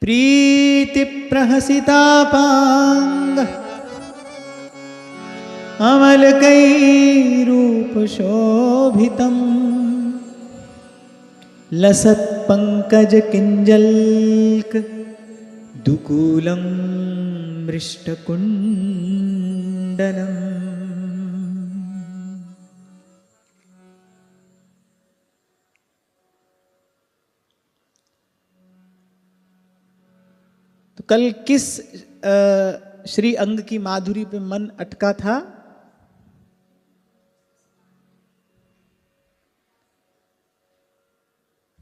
प्रीति प्रहसितापांग अमल कई रूप शोभितम लसत पंकज किंजल्क दुकूलम मृष्टकुंडलम। तो कल किस श्री अंग की माधुरी पे मन अटका था?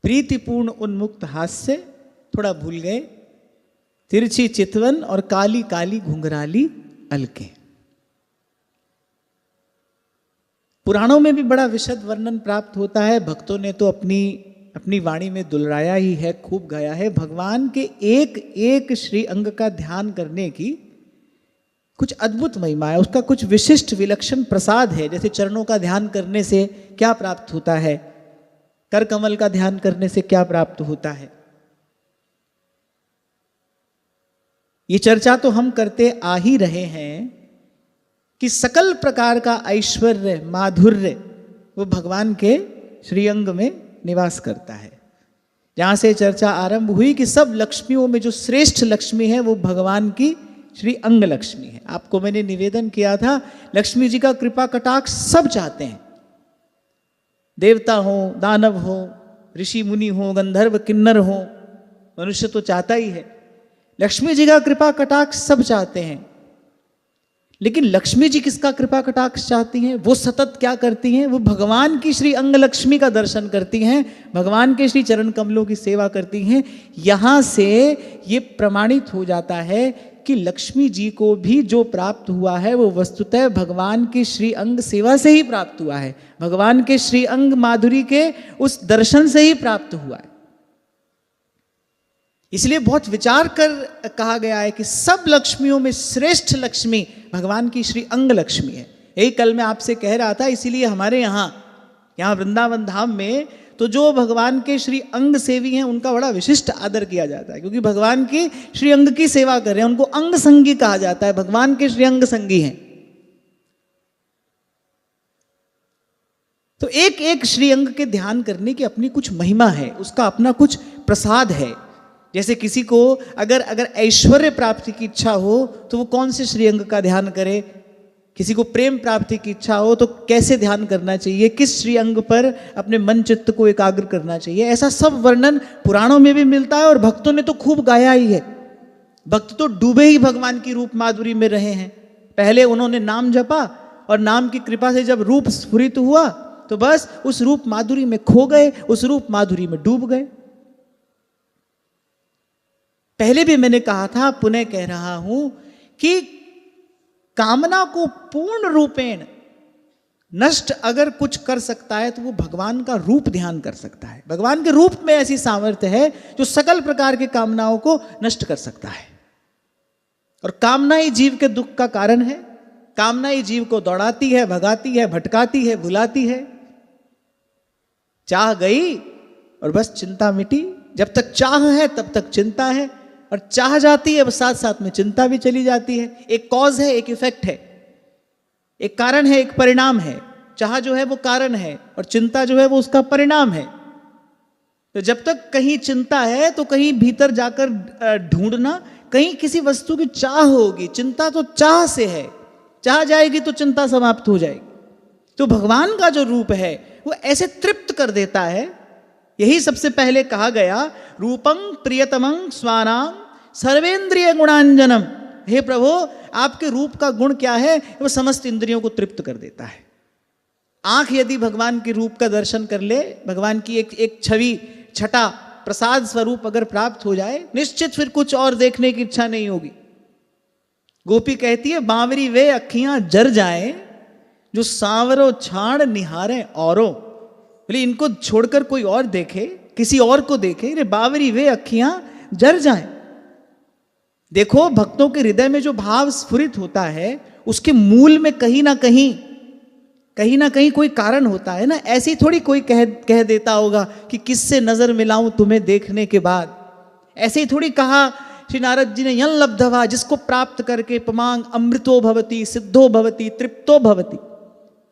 प्रीतिपूर्ण उन्मुक्त हास्य, थोड़ा भूल गए, तिरछी चितवन और काली काली घुंघराली अलके। पुराणों में भी बड़ा विशद वर्णन प्राप्त होता है। भक्तों ने तो अपनी वाणी में दुलराया ही है, खूब गाया है। भगवान के एक एक श्री अंग का ध्यान करने की कुछ अद्भुत महिमा है, उसका कुछ विशिष्ट विलक्षण प्रसाद है। जैसे चरणों का ध्यान करने से क्या प्राप्त होता है, कर कमल का ध्यान करने से क्या प्राप्त होता है, ये चर्चा तो हम करते आ ही रहे हैं कि सकल प्रकार का ऐश्वर्य माधुर्य वो भगवान के श्रीअंग में निवास करता है। जहां से चर्चा आरंभ हुई कि सब लक्ष्मियों में जो श्रेष्ठ लक्ष्मी है वो भगवान की श्री अंग लक्ष्मी है। आपको मैंने निवेदन किया था, लक्ष्मी जी का कृपा कटाक्ष सब चाहते हैं, देवता हो, दानव हो, ऋषि मुनि हो, गंधर्व किन्नर हो, मनुष्य तो चाहता ही है। लक्ष्मी जी का कृपा कटाक्ष सब चाहते हैं, लेकिन लक्ष्मी जी किसका कृपा कटाक्ष चाहती हैं? वो सतत क्या करती हैं? वो भगवान की श्री अंग लक्ष्मी का दर्शन करती हैं, भगवान के श्री चरण कमलों की सेवा करती हैं। यहां से ये प्रमाणित हो जाता है कि लक्ष्मी जी को भी जो प्राप्त हुआ है वो वस्तुतः भगवान की श्री अंग सेवा से ही प्राप्त हुआ है, भगवान के श्री अंग माधुरी के उस दर्शन से ही प्राप्त हुआ है। इसलिए बहुत विचार कर कहा गया है कि सब लक्ष्मियों में श्रेष्ठ लक्ष्मी भगवान की श्री अंग लक्ष्मी है। यही कल मैं आपसे कह रहा था। इसीलिए हमारे यहाँ वृंदावन धाम में तो जो भगवान के श्री अंग सेवी हैं उनका बड़ा विशिष्ट आदर किया जाता है, क्योंकि भगवान की श्री अंग की सेवा कर रहे हैं। उनको अंग संगी कहा जाता है, भगवान के श्री अंग संगी हैं। तो एक एक श्री अंग के ध्यान करने की अपनी कुछ महिमा है, उसका अपना कुछ प्रसाद है। जैसे किसी को अगर ऐश्वर्य प्राप्ति की इच्छा हो तो वो कौन से श्री अंग का ध्यान करे, किसी को प्रेम प्राप्ति की इच्छा हो तो कैसे ध्यान करना चाहिए, किस श्री अंग पर अपने मन चित्त को एकाग्र करना चाहिए, ऐसा सब वर्णन पुराणों में भी मिलता है और भक्तों ने तो खूब गाया ही है। भक्त तो डूबे ही भगवान की रूप माधुरी में रहे हैं। पहले उन्होंने नाम जपा और नाम की कृपा से जब रूप स्फुरित हुआ तो बस उस रूप माधुरी में खो गए, उस रूप माधुरी में डूब गए। पहले भी मैंने कहा था, पुनः कह रहा हूं कि कामना को पूर्ण रूपेण नष्ट अगर कुछ कर सकता है तो वो भगवान का रूप ध्यान कर सकता है। भगवान के रूप में ऐसी सामर्थ्य है जो सकल प्रकार की कामनाओं को नष्ट कर सकता है। और कामना ही जीव के दुख का कारण है। कामना ही जीव को दौड़ाती है, भगाती है, भटकाती है, भुलाती है। चाह गई और बस चिंता मिटी। जब तक चाह है तब तक चिंता है, और चाह जाती है साथ साथ में चिंता भी चली जाती है। एक कॉज है, एक इफेक्ट है, एक कारण है, एक परिणाम है। चाह जो है वो कारण है और चिंता जो है वो उसका परिणाम है। तो जब तक कहीं चिंता है तो कहीं भीतर जाकर ढूंढना, कहीं किसी वस्तु की चाह होगी। चिंता तो चाह से है, चाह जाएगी तो चिंता समाप्त हो जाएगी। तो भगवान का जो रूप है वो ऐसे तृप्त कर देता है। यही सबसे पहले कहा गया, रूपं प्रियतमं स्वानाम सर्वेंद्रिय गुणांजनम। हे प्रभु, आपके रूप का गुण क्या है? वो समस्त इंद्रियों को तृप्त कर देता है। आंख यदि भगवान के रूप का दर्शन कर ले, भगवान की एक छवि छटा प्रसाद स्वरूप अगर प्राप्त हो जाए, निश्चित फिर कुछ और देखने की इच्छा नहीं होगी। गोपी कहती है, बावरी वे अखियां जर जाए जो सांवरो छाण निहारे औरों। बोले इनको छोड़कर कोई और देखे, किसी और को देखे, रे बावरी वे अखियां जर जाएं। देखो, भक्तों के हृदय में जो भाव स्फुरित होता है उसके मूल में कहीं ना कहीं कोई कारण होता है ना। ऐसी थोड़ी कोई कह देता होगा कि किससे नजर मिलाऊं तुम्हें देखने के बाद। ऐसे ही थोड़ी कहा श्री नारद जी ने, यन लब्धवा, जिसको प्राप्त करके पमांग अमृतो भवति, सिद्धो भवति, तृप्तो भवति।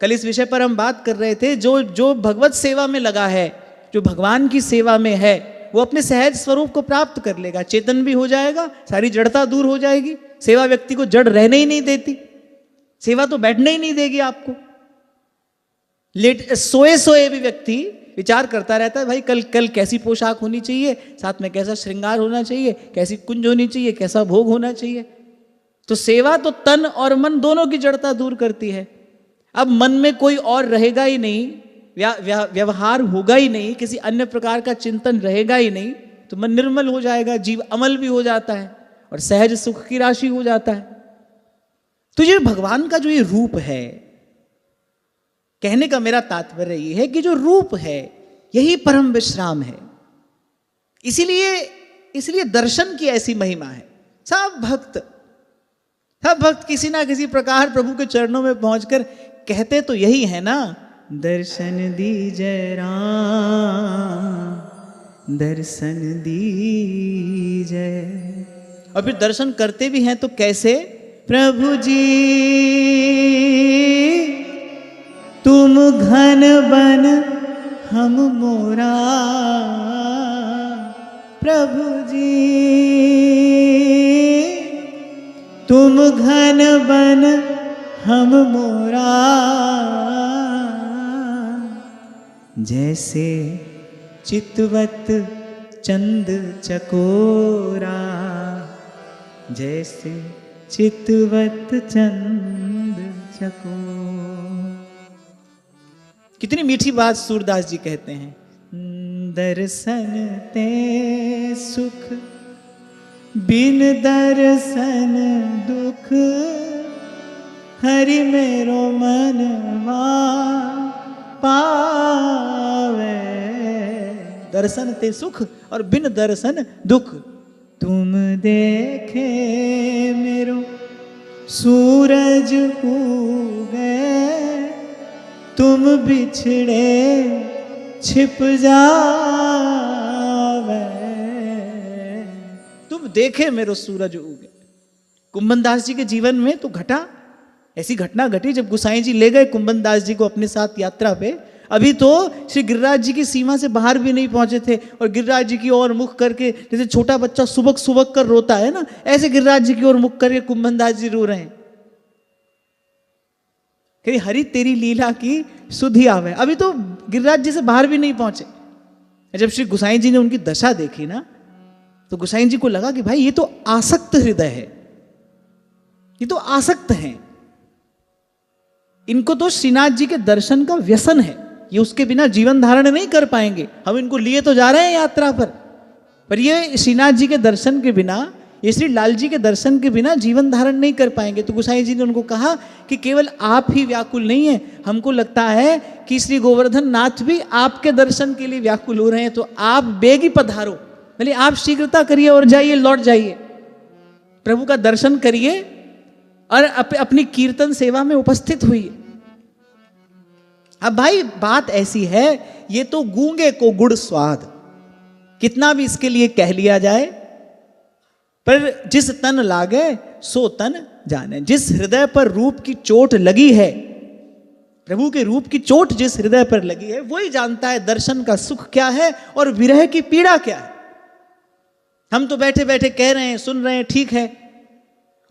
कल इस विषय पर हम बात कर रहे थे, जो भगवत सेवा में लगा है, जो भगवान की सेवा में है, वो अपने सहज स्वरूप को प्राप्त कर लेगा, चेतन भी हो जाएगा, सारी जड़ता दूर हो जाएगी। सेवा व्यक्ति को जड़ रहने ही नहीं देती, सेवा तो बैठने ही नहीं देगी आपको। सोए सोए भी व्यक्ति विचार करता रहता है, भाई कल कैसी पोशाक होनी चाहिए, साथ में कैसा श्रृंगार होना चाहिए, कैसी कुंज होनी चाहिए, कैसा भोग होना चाहिए। तो सेवा तो तन और मन दोनों की जड़ता दूर करती है। अब मन में कोई और रहेगा ही नहीं, व्यवहार होगा ही नहीं, किसी अन्य प्रकार का चिंतन रहेगा ही नहीं, तो मन निर्मल हो जाएगा, जीव अमल भी हो जाता है और सहज सुख की राशि हो जाता है। तो ये भगवान का जो ये रूप है, कहने का मेरा तात्पर्य ये है कि जो रूप है यही परम विश्राम है। इसीलिए दर्शन की ऐसी महिमा है। सब भक्त किसी ना किसी प्रकार प्रभु के चरणों में पहुंचकर कहते तो यही है ना, दर्शन दीजय राम, दर्शन दीजय। और फिर दर्शन करते भी हैं तो कैसे, प्रभु जी तुम घन बन हम मोरा, प्रभु जी तुम घन बन हम मोरा, जैसे चितवत चंद चकोरा, जैसे चितवत चंद चकोरा। कितनी मीठी बात सूरदास जी कहते हैं, दर्शन ते सुख बिन दर्शन दुख, हरि मेरो मनवा पावे। दर्शन ते सुख और बिन दर्शन दुख, तुम देखे मेरो सूरज उगे, तुम बिछड़े छिप जावे। तुम देखे मेरो सूरज उगे। कुंभन दास जी के जीवन में तो घटा, ऐसी घटना घटी जब गोसाई जी ले गए कुंभन दास जी को अपने साथ यात्रा पे। अभी तो श्री गिरिराज जी की सीमा से बाहर भी नहीं पहुंचे थे और गिरिराज जी की ओर मुख करके, जैसे छोटा बच्चा सुबक सुबक कर रोता है ना, ऐसे गिरिराज जी की ओर मुख करके कुंभन दास जी रो रहे हैं कि हरि तेरी लीला की सुधि आवे। अभी तो गिरिराज जी से बाहर भी नहीं पहुंचे। जब श्री गोसाई जी ने उनकी दशा देखी ना, तो गोसाई जी को लगा कि भाई ये तो आसक्त हृदय है, ये तो आसक्त हैं, इनको तो श्रीनाथ जी के दर्शन का व्यसन है, ये उसके बिना जीवन धारण नहीं कर पाएंगे। हम इनको लिए तो जा रहे हैं यात्रा पर ये श्रीनाथ जी के दर्शन के बिना, ये श्री लाल जी के दर्शन के बिना जीवन धारण नहीं कर पाएंगे। तो गोसाई जी ने उनको कहा कि केवल आप ही व्याकुल नहीं है, हमको लगता है कि श्री गोवर्धन नाथ भी आपके दर्शन के लिए व्याकुल हो रहे हैं, तो आप बेगी पधारो, बोले आप शीघ्रता करिए और जाइए, लौट जाइए, प्रभु का दर्शन करिए और अपनी कीर्तन सेवा में उपस्थित हुई। अब भाई बात ऐसी है, ये तो गूंगे को गुड़ स्वाद, कितना भी इसके लिए कह लिया जाए, पर जिस तन लागे सो तन जाने। जिस हृदय पर रूप की चोट लगी है, प्रभु के रूप की चोट जिस हृदय पर लगी है, वही जानता है दर्शन का सुख क्या है और विरह की पीड़ा क्या है। हम तो बैठे बैठे कह रहे हैं, सुन रहे हैं, ठीक है।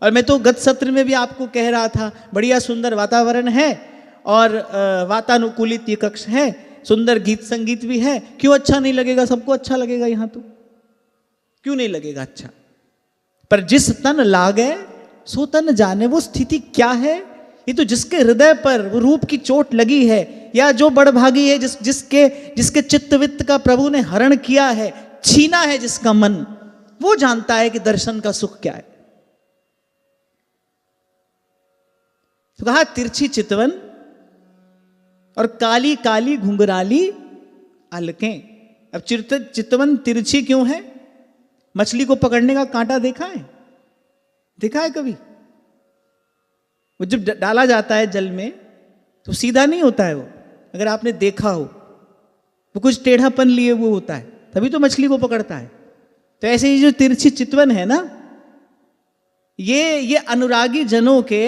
और मैं तो गत सत्र में भी आपको कह रहा था, बढ़िया सुंदर वातावरण है और वातानुकूलित ये कक्ष है, सुंदर गीत संगीत भी है, क्यों अच्छा नहीं लगेगा? सबको अच्छा लगेगा यहां, तो क्यों नहीं लगेगा अच्छा? पर जिस तन लागे सो तन जाने, वो स्थिति क्या है? ये तो जिसके हृदय पर वो रूप की चोट लगी है, या जो बड़भागी है जिसके चित्तवित्त का प्रभु ने हरण किया है, छीना है जिसका मन, वो जानता है कि दर्शन का सुख क्या है। तो कहा तिरछी चितवन और काली काली घुंघराली अलकें। अब चितवन तिरछी क्यों है? मछली को पकड़ने का कांटा देखा है? देखा है कभी? वो जब डाला जाता है जल में तो सीधा नहीं होता है वो, अगर आपने देखा हो, वो कुछ टेढ़ापन लिए वो होता है, तभी तो मछली को पकड़ता है। तो ऐसे ही जो तिरछी चितवन है ना, ये अनुरागी जनों के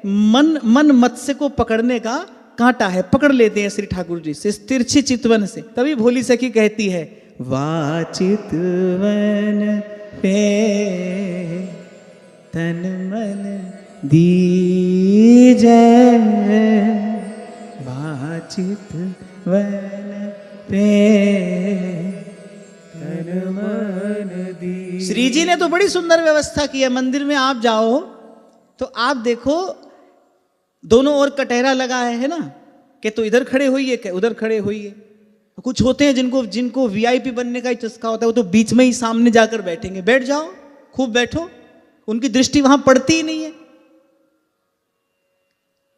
मन मत्स्य को पकड़ने का कांटा है, पकड़ लेते हैं श्री ठाकुर जी से, इस तिरछी चितवन से। तभी भोली सखी कहती है, वाह चितवन पे तन मन दीजै, वाह चितवन पे तन मन दीजै। श्री जी ने तो बड़ी सुंदर व्यवस्था की है। मंदिर में आप जाओ तो आप देखो दोनों ओर कटहरा लगा है ना, कि तो इधर खड़े होइए, कि उधर खड़े होइए। कुछ होते हैं जिनको वीआईपी बनने का ही चस्का होता है, वो तो बीच में ही सामने जाकर बैठेंगे। बैठ जाओ, खूब बैठो, उनकी दृष्टि वहां पड़ती ही नहीं है।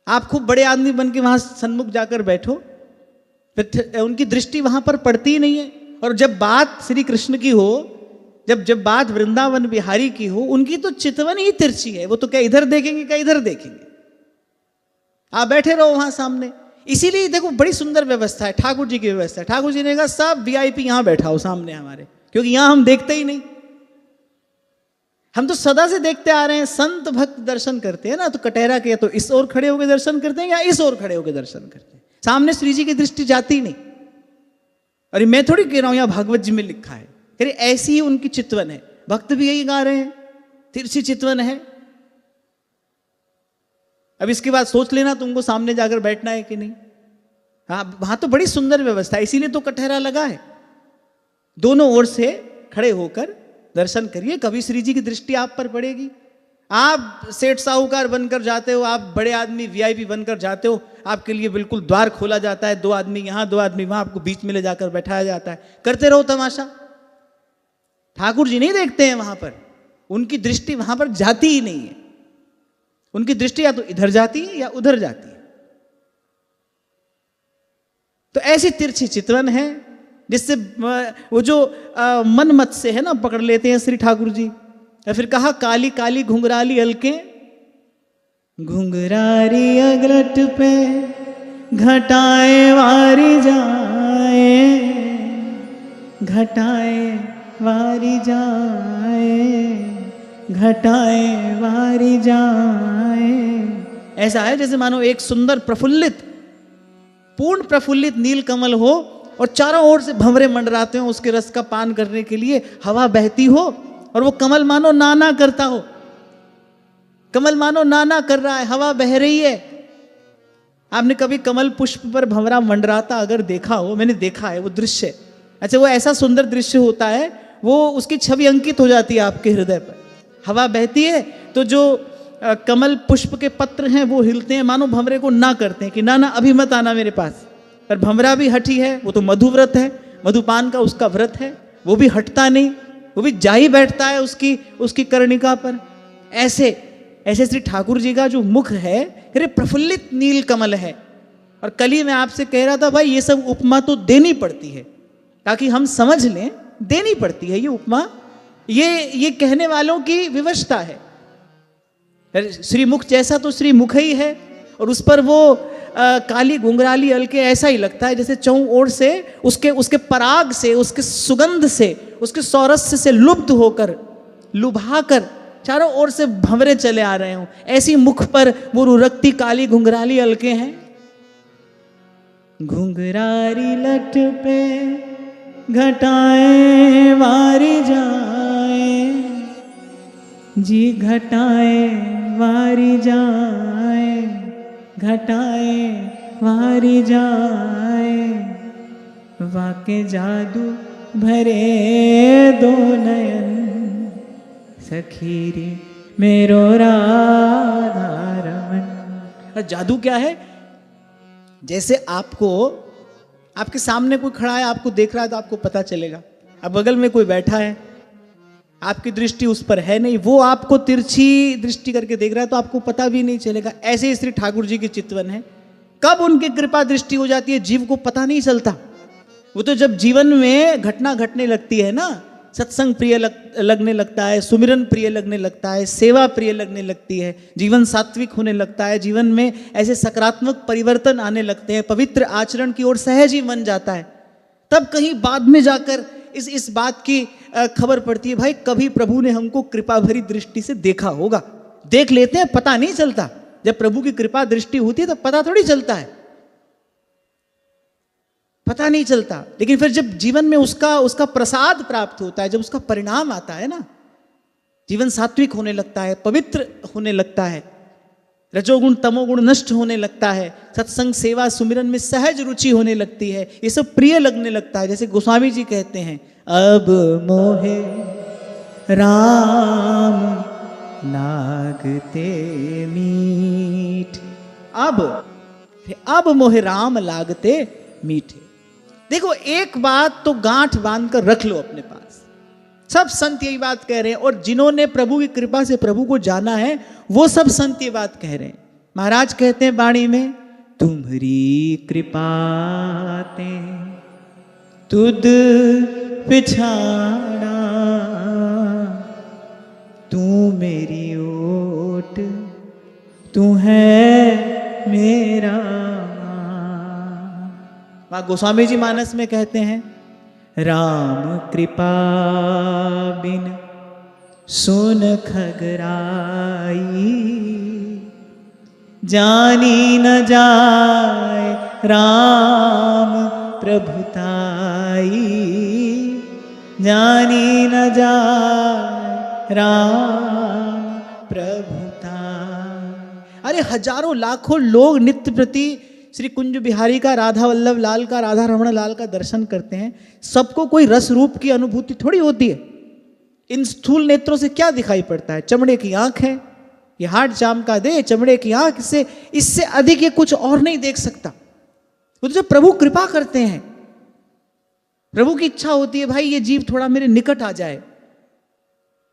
आप खूब बड़े आदमी बन के वहां सन्मुख जाकर बैठो, फिर उनकी दृष्टि वहां पर पड़ती ही नहीं है। और जब बात श्री कृष्ण की हो, जब बात वृंदावन बिहारी की हो, उनकी तो चितवन ही तिरछी है। वो तो क्या इधर देखेंगे, क्या इधर देखेंगे। आप बैठे रहो वहां सामने। इसीलिए देखो बड़ी सुंदर व्यवस्था है, ठाकुर जी की व्यवस्था है। ठाकुर जी ने कहा सब वीआईपी यहां बैठा हो सामने हमारे, क्योंकि यहां हम देखते ही नहीं। हम तो सदा से देखते आ रहे हैं, संत भक्त दर्शन करते हैं ना, तो कटहरा के तो इस ओर खड़े होकर दर्शन करते हैं या इस ओर खड़े होकर दर्शन करते हैं। सामने श्री जी की दृष्टि जाती नहीं। अरे मैं थोड़ी कह रहा हूं, यहां भागवत जी में लिखा है। अरे ऐसी ही उनकी चितवन है। भक्त भी यही गा रहे हैं, तिरछी चितवन है। अब इसके बाद सोच लेना तुमको सामने जाकर बैठना है कि नहीं। हाँ, वहां तो बड़ी सुंदर व्यवस्था है, इसीलिए तो कटहरा लगा है। दोनों ओर से खड़े होकर दर्शन करिए, कभी श्री जी की दृष्टि आप पर पड़ेगी। आप सेठ साहूकार बनकर जाते हो, आप बड़े आदमी वीआईपी बनकर जाते हो, आपके लिए बिल्कुल द्वार खोला जाता है, 2 आदमी यहां 2 आदमी वहां, आपको बीच में ले जाकर बैठाया जाता है। करते रहो तमाशा। ठाकुर जी नहीं देखते हैं वहां पर, उनकी दृष्टि वहां पर जाती ही नहीं है। उनकी दृष्टि या तो इधर जाती है या उधर जाती है। तो ऐसी तिरछी चितवन है जिससे वो जो मन मत से है ना, पकड़ लेते हैं श्री ठाकुर जी। या फिर कहा, काली काली घुंघराली अलके, घुंघरारी अगलट पे घटाए वारी जाए, घटाए वारी जाए, घटाए वारी जाए। ऐसा है जैसे मानो एक सुंदर प्रफुल्लित, पूर्ण प्रफुल्लित नील कमल हो और चारों ओर से भंवरे मंडराते हो उसके रस का पान करने के लिए। हवा बहती हो और वो कमल मानो नाना करता हो। कमल मानो नाना कर रहा है, हवा बह रही है। आपने कभी कमल पुष्प पर भंवरा मंडराता अगर देखा हो, मैंने देखा है वो दृश्य। अच्छा, वो ऐसा सुंदर दृश्य होता है, वो उसकी छवि अंकित हो जाती है आपके हृदय पर। हवा बहती है तो जो कमल पुष्प के पत्र हैं वो हिलते हैं, मानो भंवरे को ना करते हैं कि ना ना अभी मत आना मेरे पास। पर भंवरा भी हठी है, वो तो मधु व्रत है, मधुपान का उसका व्रत है, वो भी हटता नहीं, वो भी जा ही बैठता है उसकी कर्णिका पर। ऐसे ऐसे श्री ठाकुर जी का जो मुख है, अरे प्रफुल्लित नील कमल है। और कल ही मैं आपसे कह रहा था, भाई ये सब उपमा तो देनी पड़ती है ताकि हम समझ लें, देनी पड़ती है ये उपमा। ये कहने वालों की विवशता है। श्रीमुख जैसा तो श्रीमुख ही है, और उस पर वो काली घुंघराली अलके ऐसा ही लगता है जैसे चौं ओर से उसके पराग से, उसके सुगंध से, उसके सौरस्य से लुब्ध होकर, लुभाकर चारों ओर से भंवरे चले आ रहे हों। ऐसी मुख पर वो रुरकती काली घुंघराली अलके हैं। घुंघरारी लट पे घटाए वारी जाए, जी घटाए वारी जाए, घटाए वारी जाए। वाके जादू भरे 2 नयन, सखीरी मेरो राधा रमन। जादू क्या है? जैसे आपको, आपके सामने कोई खड़ा है, आपको देख रहा है तो आपको पता चलेगा। अब बगल में कोई बैठा है, आपकी दृष्टि उस पर है नहीं, वो आपको तिरछी दृष्टि करके देख रहा है तो आपको पता भी नहीं चलेगा। ऐसे ही श्री ठाकुर जी की चितवन है। कब उनकी कृपा दृष्टि हो जाती है जीव को पता नहीं चलता। वो तो जब जीवन में घटना घटने लगती है ना, सत्संग प्रिय लगने लगता है, सुमिरन प्रिय लगने लगता है, सेवा प्रिय लगने लगती है, जीवन सात्विक होने लगता है, जीवन में ऐसे सकारात्मक परिवर्तन आने लगते हैं, पवित्र आचरण की ओर सहज ही मन जाता है, तब कहीं बाद में जाकर इस बात की खबर पड़ती है, भाई कभी प्रभु ने हमको कृपा भरी दृष्टि से देखा होगा। देख लेते हैं, पता नहीं चलता। जब प्रभु की कृपा दृष्टि होती है तो पता थोड़ी चलता है, पता नहीं चलता। लेकिन फिर जब जीवन में उसका प्रसाद प्राप्त होता है, जब उसका परिणाम आता है ना, जीवन सात्विक होने लगता है, पवित्र होने लगता है, रजोगुण तमोगुण नष्ट होने लगता है, सत्संग सेवा सुमिरन में सहज रुचि होने लगती है, ये सब प्रिय लगने लगता है। जैसे गोस्वामी जी कहते हैं, अब मोहे राम लागते मीठ, अब मोहे राम लागते मीठे। देखो, एक बात तो गांठ बांध कर रख लो अपने पास, सब संत यही बात कह रहे हैं, और जिन्होंने प्रभु की कृपा से प्रभु को जाना है वो सब संत ये बात कह रहे हैं। महाराज कहते हैं वाणी में, तुम्हारी कृपा ते तुद पिछाड़ा, तू मेरी ओट तू है मेरा। वहां गोस्वामी जी मानस में कहते हैं, राम कृपा बिन सुन खगराई, जानी न जाए राम प्रभुताई, जानी न जाए राम प्रभुताई। अरे हजारों लाखों लोग नित्य प्रति श्री कुंज बिहारी का, राधा वल्लभ लाल का, राधा रमण लाल का दर्शन करते हैं। सबको कोई रस रूप की अनुभूति थोड़ी होती है। इन स्थूल नेत्रों से क्या दिखाई पड़ता है? चमड़े की आंख है, ये हार्ट जाम का दे, चमड़े की आंख से, इससे अधिक ये कुछ और नहीं देख सकता। तो जब प्रभु कृपा करते हैं, प्रभु की इच्छा होती है भाई ये जीव थोड़ा मेरे निकट आ जाए,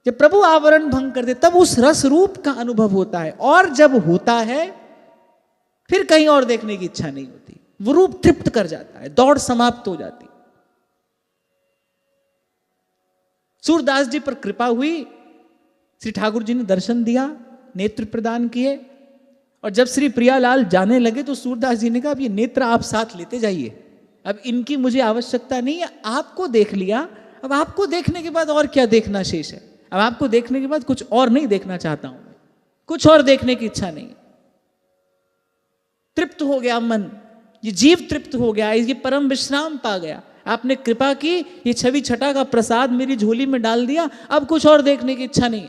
जब प्रभु आवरण भंग करते तब उस रस रूप का अनुभव होता है। और जब होता है फिर कहीं और देखने की इच्छा नहीं होती, वो रूप तृप्त कर जाता है, दौड़ समाप्त हो जाती। सूरदास जी पर कृपा हुई, श्री ठाकुर जी ने दर्शन दिया, नेत्र प्रदान किए, और जब श्री प्रियालाल जाने लगे तो सूरदास जी ने कहा अब ये नेत्र आप साथ लेते जाइए, अब इनकी मुझे आवश्यकता नहीं है, आपको देख लिया, अब आपको देखने के बाद और क्या देखना शेष है? अब आपको देखने के बाद कुछ और नहीं देखना चाहता हूं, कुछ और देखने की इच्छा नहीं। तृप्त हो गया मन, ये जीव तृप्त हो गया, ये परम विश्राम पा गया। आपने कृपा की, ये छवि छटा का प्रसाद मेरी झोली में डाल दिया, अब कुछ और देखने की इच्छा नहीं।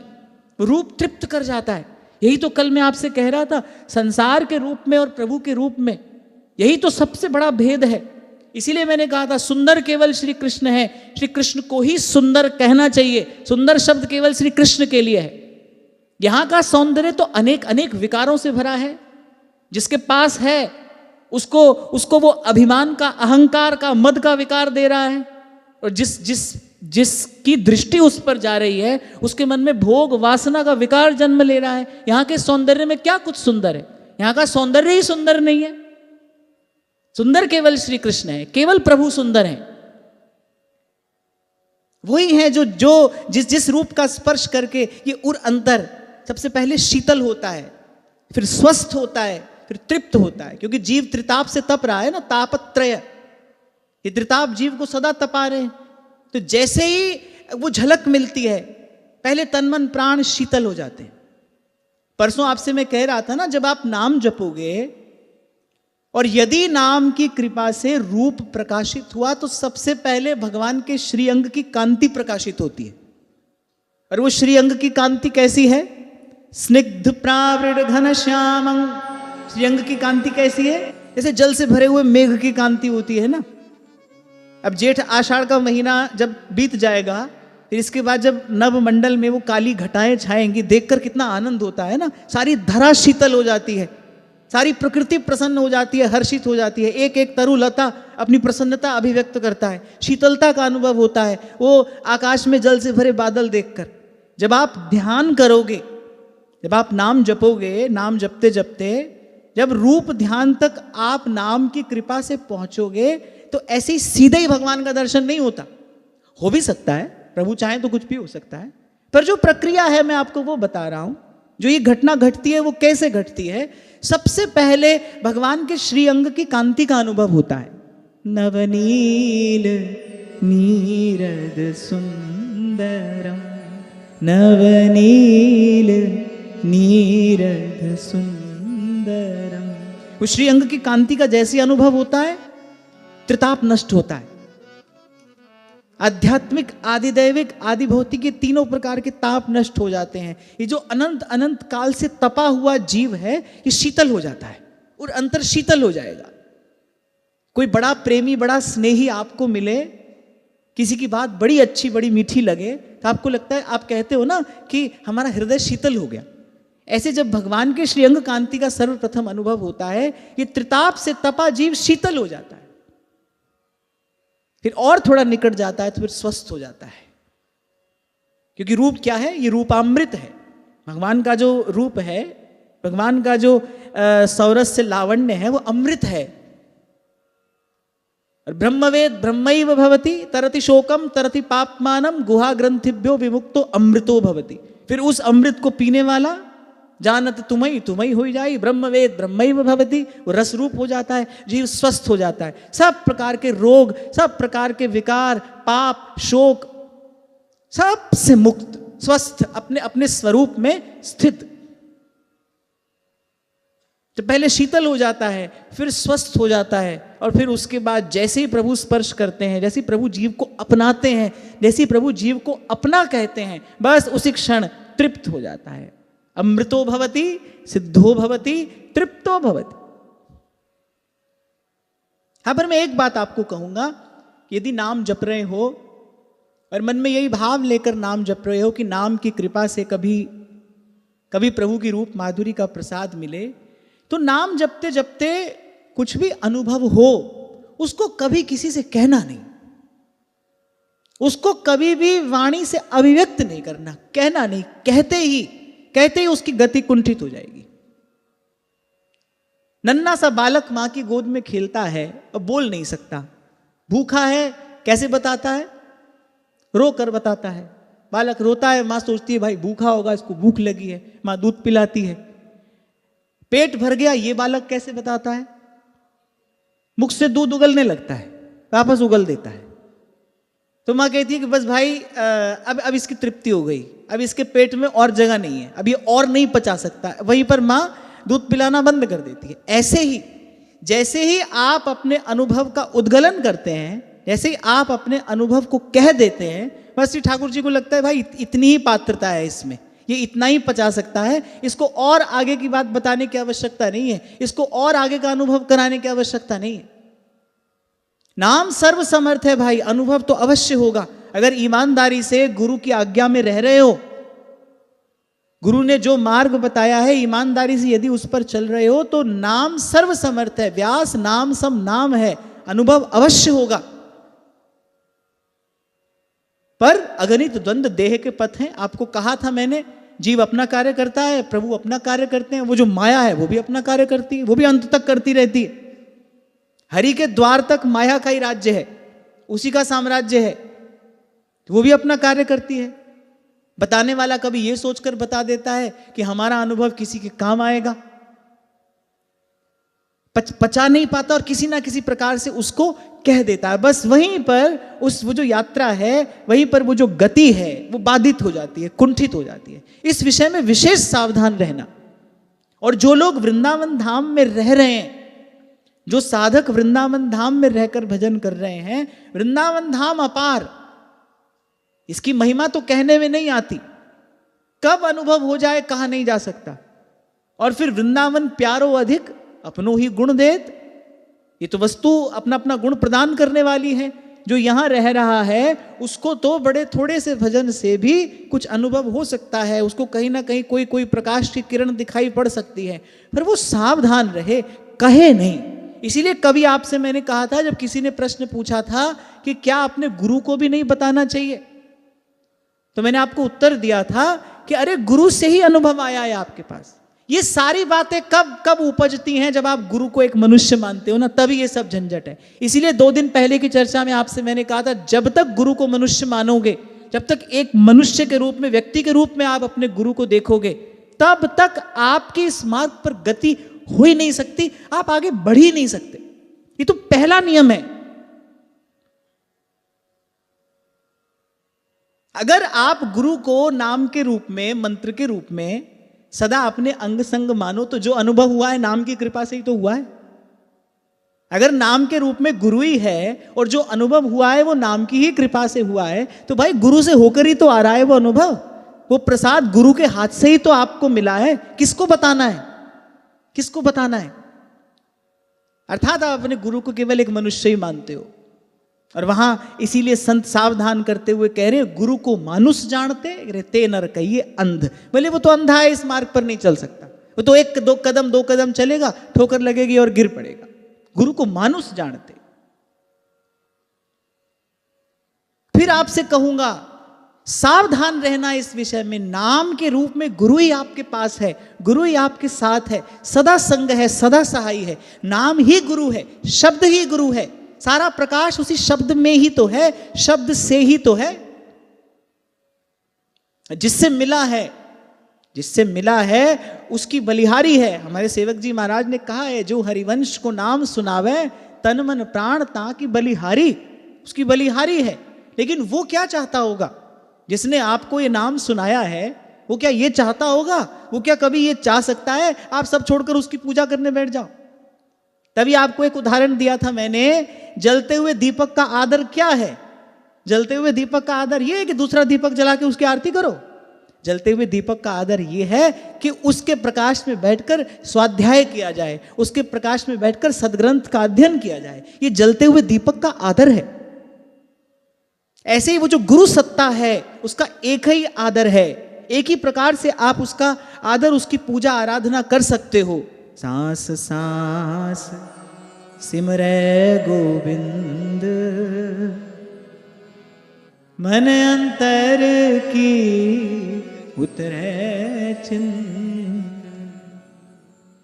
रूप तृप्त कर जाता है। यही तो कल मैं आपसे कह रहा था, संसार के रूप में और प्रभु के रूप में यही तो सबसे बड़ा भेद है। इसीलिए मैंने कहा था सुंदर केवल श्री कृष्ण है, श्री कृष्ण को ही सुंदर कहना चाहिए। सुंदर शब्द केवल श्री कृष्ण के लिए है। यहां का सौंदर्य तो अनेक अनेक विकारों से भरा है। जिसके पास है उसको वो अभिमान का, अहंकार का, मद का विकार दे रहा है, और जिसकी दृष्टि उस पर जा रही है उसके मन में भोग वासना का विकार जन्म ले रहा है। यहां के सौंदर्य में क्या कुछ सुंदर है? यहां का सौंदर्य ही सुंदर नहीं है। सुंदर केवल श्री कृष्ण है, केवल प्रभु सुंदर है। वही है जो जिस रूप का स्पर्श करके ये उर अंतर सबसे पहले शीतल होता है, फिर स्वस्थ होता है, फिर तृप्त होता है। क्योंकि जीव त्रिताप से तप रहा है ना, तापत्रय, ये त्रिताप जीव को सदा तपा रहे हैं। तो जैसे ही वो झलक मिलती है, पहले तन मन प्राण शीतल हो जाते हैं। परसों आपसे मैं कह रहा था ना, जब आप नाम जपोगे और यदि नाम की कृपा से रूप प्रकाशित हुआ तो सबसे पहले भगवान के श्रीअंग की कांति प्रकाशित होती है। और वो श्रीअंग की कांति कैसी है? स्निग्ध प्रावृढ़ घन श्यामं। श्रीअंग की कांति कैसी है? जैसे जल से भरे हुए मेघ की कांति होती है ना। अब जेठ आषाढ़ का महीना जब बीत जाएगा, फिर इसके बाद जब नव मंडल में वो काली घटाएं छाएंगी, देखकर कितना आनंद होता है ना। सारी धरा शीतल हो जाती है, सारी प्रकृति प्रसन्न हो जाती है, हर्षित हो जाती है। एक एक तरु लता अपनी प्रसन्नता अभिव्यक्त करता है, शीतलता का अनुभव होता है वो आकाश में जल से भरे बादल देखकर। जब आप ध्यान करोगे, जब आप नाम जपोगे, नाम जपते जपते जब रूप ध्यान तक आप नाम की कृपा से पहुंचोगे तो ऐसे ही सीधे ही भगवान का दर्शन नहीं होता। हो भी सकता है, प्रभु चाहे तो कुछ भी हो सकता है, पर जो प्रक्रिया है मैं आपको वो बता रहा हूं। जो ये घटना घटती है वो कैसे घटती है? सबसे पहले भगवान के श्री अंग की कांति का अनुभव होता है। नवनील नीरद सुंदरम, नवनील नीरद सुंदरम। वो श्रीअंग की कांति का जैसे अनुभव होता है, त्रिताप नष्ट होता है। आध्यात्मिक, आदिदैविक, आदि भौतिक, तीनों प्रकार के ताप नष्ट हो जाते हैं। ये जो अनंत अनंत काल से तपा हुआ जीव है, ये शीतल हो जाता है और अंतर शीतल हो जाएगा। कोई बड़ा प्रेमी, बड़ा स्नेही आपको मिले, किसी की बात बड़ी अच्छी, बड़ी मीठी लगे, तो आपको लगता है, आप कहते हो ना कि हमारा हृदय शीतल हो गया। ऐसे जब भगवान के श्रीअंग कांति का सर्वप्रथम अनुभव होता है, ये त्रिताप से तपा जीव शीतल हो जाता है। फिर और थोड़ा निकट जाता है तो फिर स्वस्थ हो जाता है, क्योंकि रूप क्या है? ये रूपामृत है। भगवान का जो रूप है, भगवान का जो सौरस से लावण्य है, वो अमृत है। और ब्रह्मवेद ब्रह्मैव भवति, तरति शोकम तरति पापमानम, गुहा ग्रंथिभ्यो विमुक्तो अमृतो भवति। फिर उस अमृत को पीने वाला जानत तुम्हें तुम्हें हो जाए, ब्रह्मवेद ब्रह्मैव भवति, वो रस रूप हो जाता है, जीव स्वस्थ हो जाता है। सब प्रकार के रोग, सब प्रकार के विकार, पाप, शोक, सब से मुक्त, स्वस्थ, अपने अपने स्वरूप में स्थित। तो पहले शीतल हो जाता है, फिर स्वस्थ हो जाता है, और फिर उसके बाद जैसे ही प्रभु स्पर्श करते हैं, जैसे ही प्रभु जीव को अपनाते हैं, जैसे ही प्रभु जीव को अपना कहते हैं, बस उसी क्षण तृप्त हो जाता है। अमृतो भवति, सिद्धो भवति, तृप्तो भवति। यहां पर मैं एक बात आपको कहूंगा कि यदि नाम जप रहे हो और मन में यही भाव लेकर नाम जप रहे हो कि नाम की कृपा से कभी कभी प्रभु की रूप माधुरी का प्रसाद मिले, तो नाम जपते जपते कुछ भी अनुभव हो, उसको कभी किसी से कहना नहीं, उसको कभी भी वाणी से अभिव्यक्त नहीं करना, कहना नहीं। कहते ही उसकी गति कुंठित हो जाएगी। नन्हा सा बालक मां की गोद में खेलता है और बोल नहीं सकता, भूखा है, कैसे बताता है? रो कर बताता है। बालक रोता है, मां सोचती है भाई भूखा होगा, इसको भूख लगी है, मां दूध पिलाती है। पेट भर गया, ये बालक कैसे बताता है? मुख से दूध उगलने लगता है, वापस उगल देता है। तो मां कहती है कि बस भाई अब इसकी तृप्ति हो गई, अब इसके पेट में और जगह नहीं है, अब ये और नहीं पचा सकता। वहीं पर मां दूध पिलाना बंद कर देती है। ऐसे ही जैसे ही आप अपने अनुभव का उद्गलन करते हैं, जैसे ही आप अपने अनुभव को कह देते हैं, बस श्री ठाकुर जी को लगता है भाई इतनी ही पात्रता है इसमें, ये इतना ही पचा सकता है, इसको और आगे की बात बताने की आवश्यकता नहीं है, इसको और आगे का अनुभव कराने की आवश्यकता नहीं है। नाम सर्व समर्थ है भाई, अनुभव तो अवश्य होगा। अगर ईमानदारी से गुरु की आज्ञा में रह रहे हो, गुरु ने जो मार्ग बताया है, ईमानदारी से यदि उस पर चल रहे हो, तो नाम सर्व समर्थ है। व्यास नाम सम नाम है, अनुभव अवश्य होगा। पर अगणित द्वंद्व देह के पथ हैं। आपको कहा था मैंने, जीव अपना कार्य करता है, प्रभु अपना कार्य करते हैं, वो जो माया है वो भी अपना कार्य करती है, वो भी अंत तक करती रहती है। हरि के द्वार तक माया का ही राज्य है, उसी का साम्राज्य है, वो भी अपना कार्य करती है। बताने वाला कभी ये सोचकर बता देता है कि हमारा अनुभव किसी के काम आएगा, पचा नहीं पाता और किसी ना किसी प्रकार से उसको कह देता है। बस वहीं पर वो जो यात्रा है, वहीं पर वो जो गति है, वो बाधित हो जाती है, कुंठित हो जाती है। इस विषय में विशेष सावधान रहना। और जो लोग वृंदावन धाम में रह रहे हैं, जो साधक वृंदावन धाम में रहकर भजन कर रहे हैं, वृंदावन धाम अपार, इसकी महिमा तो कहने में नहीं आती। कब अनुभव हो जाए कहा नहीं जा सकता। और फिर वृंदावन प्यारो अधिक अपनो ही गुण देत, ये तो वस्तु अपना अपना गुण प्रदान करने वाली है। जो यहां रह रहा है उसको तो बड़े थोड़े से भजन से भी कुछ अनुभव हो सकता है, उसको कहीं ना कहीं कोई प्रकाश की किरण दिखाई पड़ सकती है, पर वो सावधान रहे, कहे नहीं। इसीलिए कभी आपसे मैंने कहा था, जब किसी ने प्रश्न पूछा था कि क्या अपने गुरु को भी नहीं बताना चाहिए, तो मैंने आपको उत्तर दिया था कि अरे गुरु से ही अनुभव आया है आपके पास। ये सारी बातें कब उपजती हैं? जब आप गुरु को एक मनुष्य मानते हो ना, तभी ये सब झंझट है। इसीलिए 2 दिन पहले की चर्चा में आपसे मैंने कहा था, जब तक गुरु को मनुष्य मानोगे, जब तक एक मनुष्य के रूप में, व्यक्ति के रूप में आप अपने गुरु को देखोगे, तब तक आपकी इस मार्ग पर गति हो ही नहीं सकती, आप आगे बढ़ ही नहीं सकते। ये तो पहला नियम है। अगर आप गुरु को नाम के रूप में, मंत्र के रूप में सदा अपने अंग संग मानो, तो जो अनुभव हुआ है नाम की कृपा से ही तो हुआ है। अगर नाम के रूप में गुरु ही है और जो अनुभव हुआ है वो नाम की ही कृपा से हुआ है, तो भाई गुरु से होकर ही तो आ रहा है वो अनुभव। वो प्रसाद गुरु के हाथ से ही तो आपको मिला है। किसको बताना है? किसको बताना है? अर्थात आप अपने गुरु को केवल एक मनुष्य ही मानते हो। और वहां इसीलिए संत सावधान करते हुए कह रहे हैं, गुरु को मानुष जानते रहते नर कहिए अंध। बोले वो तो अंधा है, इस मार्ग पर नहीं चल सकता। वो तो एक दो कदम चलेगा, ठोकर लगेगी और गिर पड़ेगा। गुरु को मानुष जानते। फिर आपसे कहूंगा, सावधान रहना इस विषय में। नाम के रूप में गुरु ही आपके पास है, गुरु ही आपके साथ है, सदा संग है, सदा सहाय है। नाम ही गुरु है, शब्द ही गुरु है। सारा प्रकाश उसी शब्द में ही तो है, शब्द से ही तो है। जिससे मिला है उसकी बलिहारी है। हमारे सेवक जी महाराज ने कहा है, जो हरिवंश को नाम सुनावे तन मन प्राण ताकि बलिहारी, उसकी बलिहारी है। लेकिन वो क्या चाहता होगा जिसने आपको ये नाम सुनाया है? वो क्या ये चाहता होगा? वो क्या कभी ये चाह सकता है आप सब छोड़कर उसकी पूजा करने बैठ जाओ? तभी आपको एक उदाहरण दिया था मैंने, जलते हुए दीपक का आदर क्या है? जलते हुए दीपक का आदर ये है कि दूसरा दीपक जला के उसकी आरती करो। जलते हुए दीपक का आदर ये है कि उसके प्रकाश में बैठकर स्वाध्याय किया जाए, उसके प्रकाश में बैठकर सदग्रंथ का अध्ययन किया जाए। ये जलते हुए दीपक का आदर है। ऐसे ही वो जो गुरु सत्ता है उसका एक ही आदर है। एक ही प्रकार से आप उसका आदर, उसकी पूजा आराधना कर सकते हो। सांस सांस सिमरै गोविंद, मन अंतर की उतरे चिंत।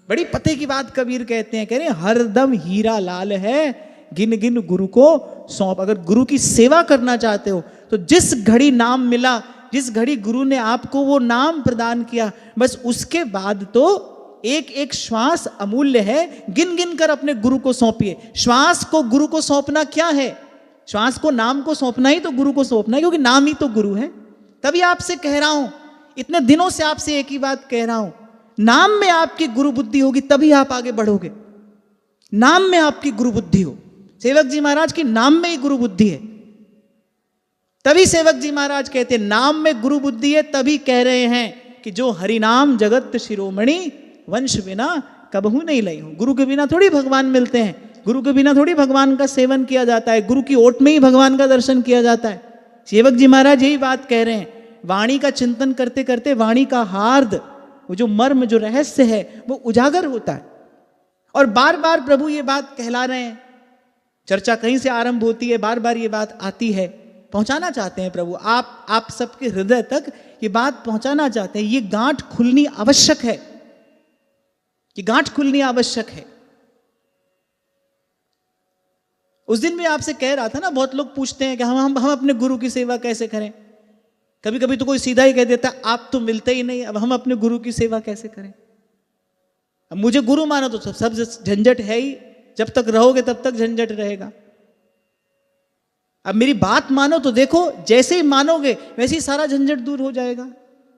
बड़ी पते की बात कबीर कहते हैं, कह रहे हैं हरदम हीरा लाल है, गिन गिन गुरु को सौंप। अगर गुरु की सेवा करना चाहते हो तो जिस घड़ी नाम मिला, जिस घड़ी गुरु ने आपको वो नाम प्रदान किया, बस उसके बाद तो एक एक श्वास अमूल्य है। गिन गिन कर अपने गुरु को सौंपिए। श्वास को गुरु को सौंपना क्या है? श्वास को नाम को सौंपना ही तो गुरु को सौंपना है, क्योंकि नाम ही तो गुरु है। तभी आपसे कह रहा हूं, इतने दिनों से आपसे एक ही बात कह रहा हूं, नाम में आपकी गुरु बुद्धि होगी तभी आप आगे बढ़ोगे। नाम में आपकी गुरु बुद्धि हो। सेवक जी महाराज की नाम में ही गुरु बुद्धि है। तभी सेवक जी महाराज कहते हैं नाम में गुरु बुद्धि है। तभी कह रहे हैं कि जो हरिनाम जगत शिरोमणि, वंश बिना कबहू नहीं लई हूं। गुरु के बिना थोड़ी भगवान मिलते हैं, गुरु के बिना थोड़ी भगवान का सेवन किया जाता है, गुरु की ओट में ही भगवान का दर्शन किया जाता है। सेवक जी महाराज यही बात कह रहे हैं। वाणी का चिंतन करते करते वाणी का हार्द, वो जो मर्म, जो रहस्य है, वो उजागर होता है। और बार बार प्रभु ये बात कहला रहे हैं। चर्चा कहीं से आरंभ होती है, बार बार ये बात आती है। पहुंचाना चाहते हैं प्रभु, आप सबके हृदय तक ये बात पहुंचाना चाहते हैं। ये गांठ खुलनी आवश्यक है, ये गांठ खुलनी आवश्यक है। उस दिन भी आपसे कह रहा था ना, बहुत लोग पूछते हैं कि हम अपने गुरु की सेवा कैसे करें। कभी कभी तो कोई सीधा ही कह देता आप तो मिलते ही नहीं, अब हम अपने गुरु की सेवा कैसे करें? अब मुझे गुरु मानो तो सब झंझट है ही, जब तक रहोगे तब तक झंझट रहेगा। अब मेरी बात मानो तो देखो, जैसे ही मानोगे वैसे ही सारा झंझट दूर हो जाएगा,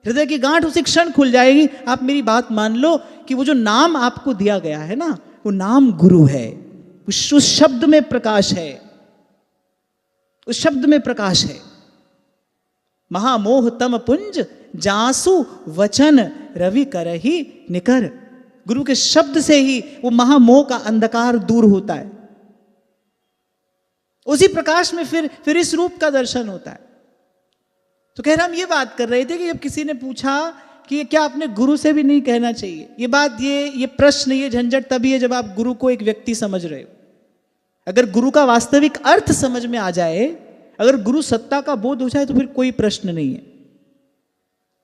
हृदय की गांठ उसी क्षण खुल जाएगी। आप मेरी बात मान लो कि वो जो नाम आपको दिया गया है ना, वो नाम गुरु है। उस शब्द में प्रकाश है, उस शब्द में प्रकाश है। महामोह तम पुंज जासु वचन रवि करहि निकर। गुरु के शब्द से ही वो महामोह का अंधकार दूर होता है। उसी प्रकाश में फिर इस रूप का दर्शन होता है। तो कह रहे हम ये बात कर रहे थे कि जब किसी ने पूछा कि क्या अपने गुरु से भी नहीं कहना चाहिए, ये बात, ये प्रश्न, ये झंझट तभी है जब आप गुरु को एक व्यक्ति समझ रहे हो। अगर गुरु का वास्तविक अर्थ समझ में आ जाए, अगर गुरु सत्ता का बोध हो जाए, तो फिर कोई प्रश्न नहीं है।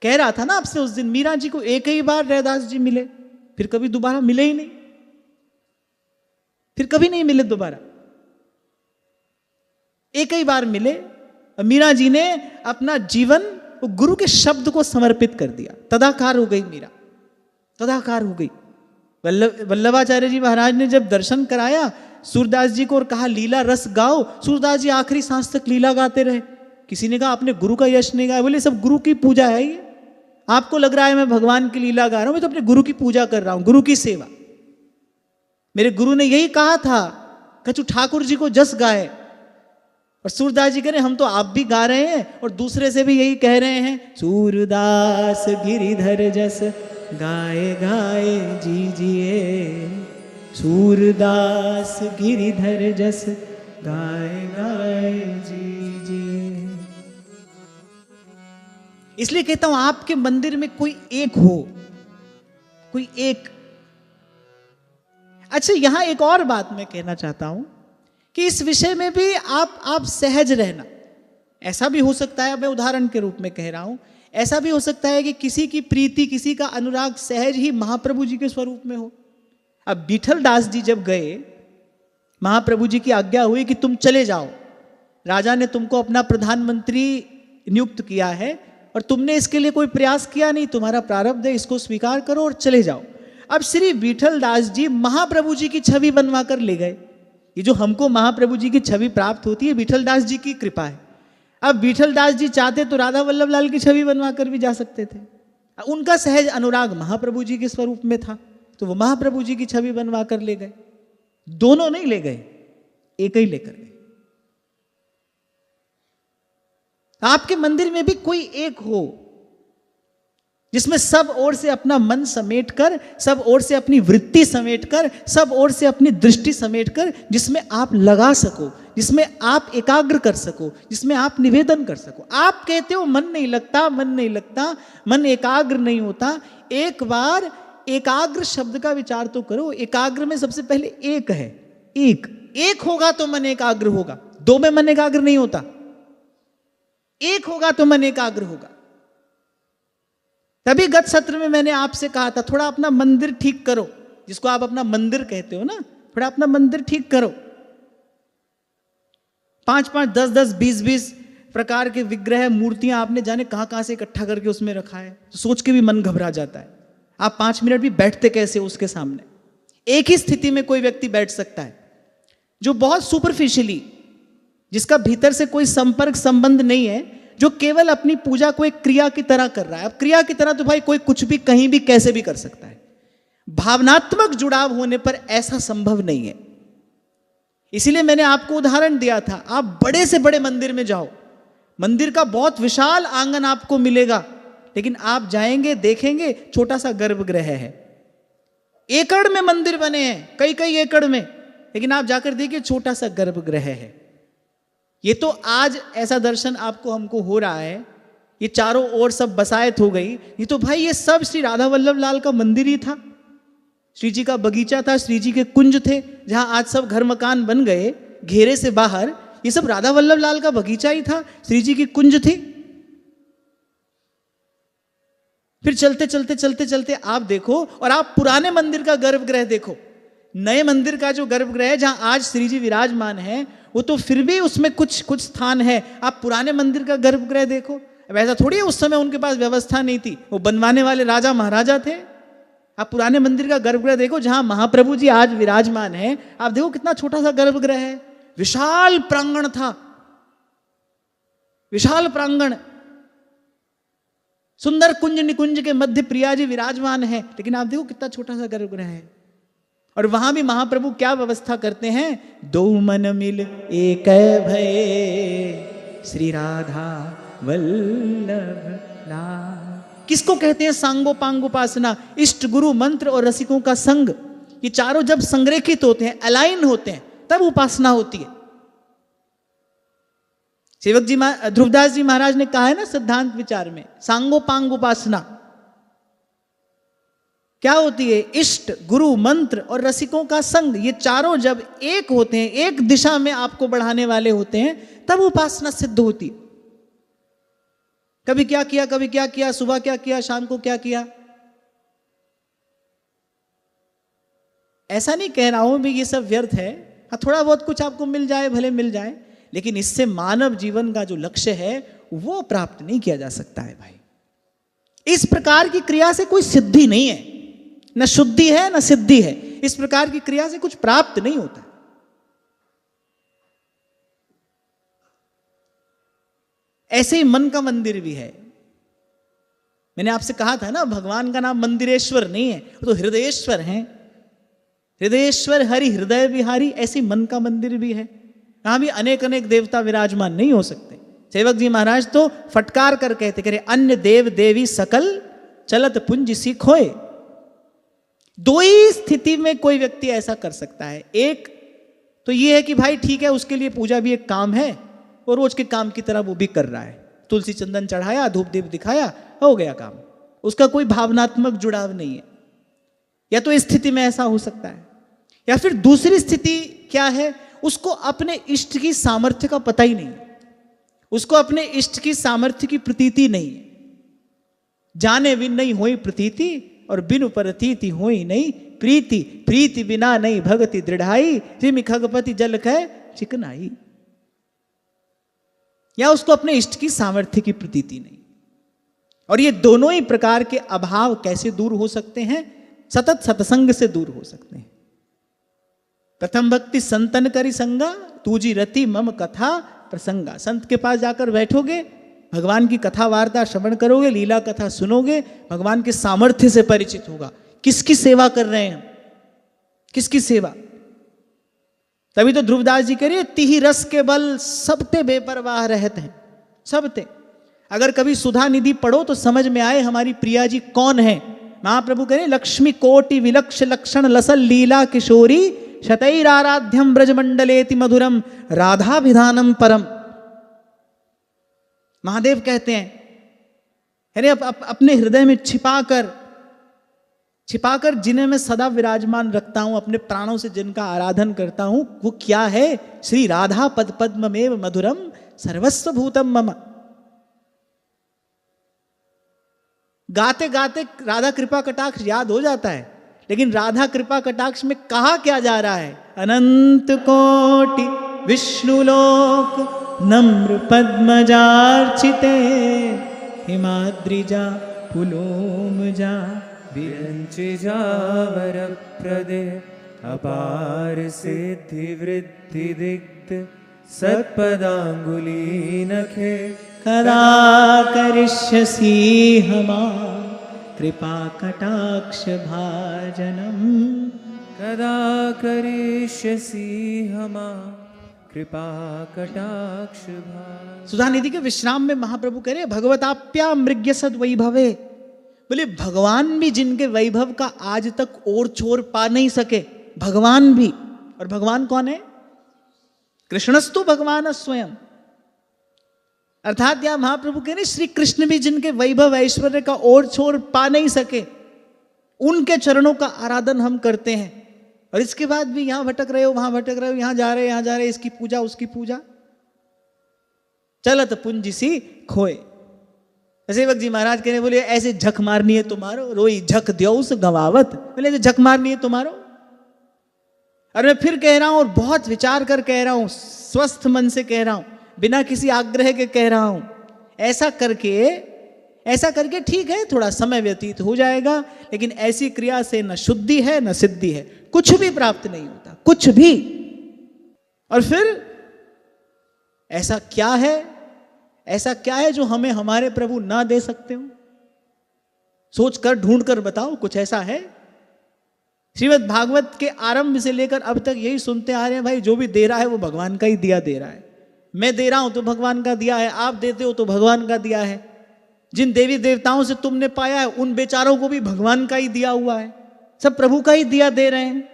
कह रहा था ना आपसे उस दिन, मीरा जी को एक ही बार रैदास जी मिले, फिर कभी दोबारा मिले ही नहीं, फिर कभी नहीं मिले दोबारा। एक ही बार मिले, मीरा जी ने अपना जीवन वो गुरु के शब्द को समर्पित कर दिया। तदाकार हो गई मीरा, तदाकार हो गई। वल्लभाचार्य जी महाराज ने जब दर्शन कराया सूरदास जी को और कहा लीला रस गाओ, सूरदास जी आखिरी सांस तक लीला गाते रहे। किसी ने कहा आपने गुरु का यश नहीं गाया। बोले सब गुरु की पूजा है ये, आपको लग रहा है मैं भगवान की लीला गा रहा हूं, मैं तो अपने गुरु की पूजा कर रहा हूं, गुरु की सेवा। मेरे गुरु ने यही कहा था कि तू ठाकुर जी को जस गाए। और सूरदास जी कह रहे हैं हम तो आप भी गा रहे हैं और दूसरे से भी यही कह रहे हैं, सूरदास गिरिधर जस गाए गाए जी जिए, सूरदास गिरिधर जस गाए गाए जी जिए। इसलिए कहता हूं आपके मंदिर में कोई एक हो, कोई एक। अच्छा, यहां एक और बात मैं कहना चाहता हूं कि इस विषय में भी आप सहज रहना। ऐसा भी हो सकता है, मैं उदाहरण के रूप में कह रहा हूं, ऐसा भी हो सकता है कि किसी की प्रीति, किसी का अनुराग सहज ही महाप्रभु जी के स्वरूप में हो। अब विठल दास जी जब गए, महाप्रभु जी की आज्ञा हुई कि तुम चले जाओ, राजा ने तुमको अपना प्रधानमंत्री नियुक्त किया है और तुमने इसके लिए कोई प्रयास किया नहीं, तुम्हारा प्रारब्ध है, इसको स्वीकार करो और चले जाओ। अब श्री विठल दास जी महाप्रभु जी की छवि बनवा कर ले गए। ये जो हमको महाप्रभु जी की छवि प्राप्त होती है, विठल दास जी की कृपा है। अब विठल दास जी चाहते तो राधा वल्लभ लाल की छवि बनवा कर भी जा सकते थे। उनका सहज अनुराग महाप्रभु जी के स्वरूप में था, तो वो महाप्रभु जी की छवि बनवा कर ले गए। दोनों नहीं ले गए, एक ही लेकर गए। आपके मंदिर में भी कोई एक हो जिसमें सब ओर से अपना मन समेटकर, सब ओर से अपनी वृत्ति समेटकर, सब ओर से अपनी दृष्टि समेटकर, जिसमें आप लगा सको, जिसमें आप एकाग्र कर सको, जिसमें आप निवेदन कर सको। आप कहते हो मन नहीं लगता, मन नहीं लगता, मन एकाग्र नहीं होता। एक बार एकाग्र शब्द का विचार तो करो। एकाग्र में सबसे पहले एक है, एक होगा तो मन एकाग्र होगा। दो में मन एकाग्र नहीं होता, एक होगा तो मन एकाग्र होगा। तभी गत सत्र में मैंने आपसे कहा था थोड़ा अपना मंदिर ठीक करो, जिसको आप अपना मंदिर कहते हो ना, थोड़ा अपना मंदिर ठीक करो। 5-5, 10-10, 20-20 प्रकार के विग्रह, मूर्तियां आपने जाने कहां कहां से इकट्ठा करके उसमें रखा है, तो सोच के भी मन घबरा जाता है। आप 5 मिनट भी बैठते कैसे उसके सामने? एक ही स्थिति में कोई व्यक्ति बैठ सकता है जो बहुत सुपरफिशियली, जिसका भीतर से कोई संपर्क संबंध नहीं है, जो केवल अपनी पूजा को एक क्रिया की तरह कर रहा है। अब क्रिया की तरह तो भाई कोई कुछ भी कहीं भी कैसे भी कर सकता है, भावनात्मक जुड़ाव होने पर ऐसा संभव नहीं है। इसीलिए मैंने आपको उदाहरण दिया था, आप बड़े से बड़े मंदिर में जाओ, मंदिर का बहुत विशाल आंगन आपको मिलेगा, लेकिन आप जाएंगे देखेंगे छोटा सा गर्भगृह है। एकड़ में मंदिर बने हैं, कई कई एकड़ में, लेकिन आप जाकर देखिए छोटा सा गर्भगृह है। ये तो आज ऐसा दर्शन आपको हमको हो रहा है, ये चारों ओर सब बसायत हो गई। ये तो भाई ये सब श्री राधा वल्लभ लाल का मंदिर ही था, श्री जी का बगीचा था, श्री जी के कुंज थे, जहां आज सब घर मकान बन गए घेरे से बाहर। ये सब राधा वल्लभ लाल का बगीचा ही था, श्री जी की कुंज थी। फिर चलते चलते चलते चलते आप देखो, और आप पुराने मंदिर का गर्भगृह देखो, नए मंदिर का जो गर्भगृह है जहां आज श्री जी विराजमान है, वो तो फिर भी उसमें कुछ कुछ स्थान है। आप पुराने मंदिर का गर्भगृह देखो। अब ऐसा थोड़ी है उस समय उनके पास व्यवस्था नहीं थी, वो बनवाने वाले राजा महाराजा थे। आप पुराने मंदिर का गर्भगृह देखो जहां महाप्रभु जी आज विराजमान है, आप देखो कितना छोटा सा गर्भगृह है। विशाल प्रांगण था, विशाल प्रांगण, सुंदर कुंज निकुंज के मध्य प्रिया जी विराजमान है, लेकिन आप देखो कितना छोटा सा गर्भगृह है। और वहां भी महाप्रभु क्या व्यवस्था करते हैं, दो मन मिल एक भय श्री राधा वल्लभ लाल। किसको कहते हैं सांगोपांग उपासना? इष्ट गुरु मंत्र और रसिकों का संग, ये चारों जब संरेखित होते हैं, अलाइन होते हैं, तब उपासना होती है। सेवक जी ध्रुवदास जी महाराज ने कहा है ना सिद्धांत विचार में, सांगोपांग उपासना क्या होती है? इष्ट गुरु मंत्र और रसिकों का संग, ये चारों जब एक होते हैं, एक दिशा में आपको बढ़ाने वाले होते हैं, तब उपासना सिद्ध होती है। कभी क्या किया, कभी क्या किया, सुबह क्या किया, शाम को क्या किया, ऐसा नहीं कह रहा हूं भी ये सब व्यर्थ है। हाँ, थोड़ा बहुत कुछ आपको मिल जाए भले मिल जाए, लेकिन इससे मानव जीवन का जो लक्ष्य है वो प्राप्त नहीं किया जा सकता है भाई। इस प्रकार की क्रिया से कोई सिद्धि नहीं है, न शुद्धि है न सिद्धि है। इस प्रकार की क्रिया से कुछ प्राप्त नहीं होता। ऐसे ही मन का मंदिर भी है। मैंने आपसे कहा था ना, भगवान का नाम मंदिरेश्वर नहीं है, वो तो हृदयेश्वर है। हृदयेश्वर हरि हृदय विहारी, ऐसे मन का मंदिर भी है। कहां भी अनेक अनेक देवता विराजमान नहीं हो सकते। सेवक जी महाराज तो फटकार कर कहते, करे अन्य देव देवी सकल चलत पुंज सीखोए। दो ही स्थिति में कोई व्यक्ति ऐसा कर सकता है। एक तो ये है कि भाई ठीक है, उसके लिए पूजा भी एक काम है और रोज के काम की तरह वो भी कर रहा है, तुलसी चंदन चढ़ाया, धूप दीप दिखाया, हो गया काम, उसका कोई भावनात्मक जुड़ाव नहीं है। या तो इस स्थिति में ऐसा हो सकता है, या फिर दूसरी स्थिति क्या है, उसको अपने इष्ट की सामर्थ्य का पता ही नहीं, उसको अपने इष्ट की सामर्थ्य की प्रतीति नहीं है। जाने बिन नहीं होई प्रतीति और बिनु प्रतीति होई नहीं प्रीति, प्रीति बिना नहीं भगति दृढ़ाई, जिमि खगपति जल कह चिकनाई। या उसको अपने इष्ट की सामर्थ्य की प्रतीति नहीं। और ये दोनों ही प्रकार के अभाव कैसे दूर हो सकते हैं? सतत सत्संग से दूर हो सकते हैं। प्रथम भक्ति संतन करी संगा, तूजी रति मम कथा प्रसंगा। संत के पास जाकर बैठोगे, भगवान की कथा वार्ता श्रवण करोगे, लीला कथा सुनोगे, भगवान के सामर्थ्य से परिचित होगा। किसकी सेवा कर रहे हैं हम, किसकी सेवा? तभी तो ध्रुवदास जी कह रहे तिहि रस के बल सबते बेपरवाह रहते हैं, सबते। अगर कभी सुधा निधि पढ़ो तो समझ में आए हमारी प्रिया जी कौन है। महाप्रभु कह रहे लक्ष्मी कोटि विलक्ष लक्षण लसल लीला किशोरी, शतैराराध्यम ब्रजमंडलेति मधुरम राधा विधानम परम। महादेव कहते हैं, अरे अपने हृदय में छिपाकर जिन्हें मैं सदा विराजमान रखता हूं, अपने प्राणों से जिनका आराधन करता हूं, वो क्या है? श्री राधा पद पद्ममेव मधुरम सर्वस्व भूतम मम। गाते गाते राधा कृपा कटाक्ष याद हो जाता है, लेकिन राधा कृपा कटाक्ष में कहा क्या जा रहा है? अनंत कोटि विष्णुलोक नम्र पद्मजार्चिते, हिमाद्रिजा पुलोमजा विरंचिजा वरप्रदे, अपार सिद्धि वृद्धि दिग्ध सत्पदांगुली नखे। कदा करिष्यसि हमा कृपा कटाक्ष भाजनम, कदा करिष्यसि हमा कृपा कटाक्ष भाजनम। सुधा निधि के विश्राम में महाप्रभु कह रहे भगवताप्या मृग्य सद वैभवे। बोले भगवान भी जिनके वैभव का आज तक ओर छोर पा नहीं सके, भगवान भी। और भगवान कौन है? कृष्णस्तु भगवान स्वयं। अर्थात यहां महाप्रभु कह रहे श्री कृष्ण भी जिनके वैभव ऐश्वर्य का ओर छोर पा नहीं सके, उनके चरणों का आराधन हम करते हैं। और इसके बाद भी यहां भटक रहे हो, वहां भटक रहे हो, यहां जा रहे, इसकी पूजा उसकी पूजा, चलत पुंज सी खोए। सेवक जी महाराज कहने बोले ऐसे झक मारनी है तुम्हारो, रोई झक द्योस गवावत। बोले झक मारनी है तुम्हारो। और मैं फिर कह रहा हूं, और बहुत विचार कर कह रहा हूं, स्वस्थ मन से कह रहा हूं, बिना किसी आग्रह के कह रहा हूं। ऐसा करके ठीक है, थोड़ा समय व्यतीत हो जाएगा, लेकिन ऐसी क्रिया से न शुद्धि है न सिद्धि है, कुछ भी प्राप्त नहीं होता, कुछ भी। और फिर ऐसा क्या है जो हमें हमारे प्रभु ना दे सकते हो? सोच कर ढूंढ कर बताओ, कुछ ऐसा है? श्रीमद् भागवत के आरंभ से लेकर अब तक यही सुनते आ रहे हैं, भाई जो भी दे रहा है वो भगवान का ही दिया दे रहा है। मैं दे रहा हूं तो भगवान का दिया है, आप देते हो तो भगवान का दिया है। जिन देवी देवताओं से तुमने पाया है उन बेचारों को भी भगवान का ही दिया हुआ है, सब प्रभु का ही दिया दे रहे हैं।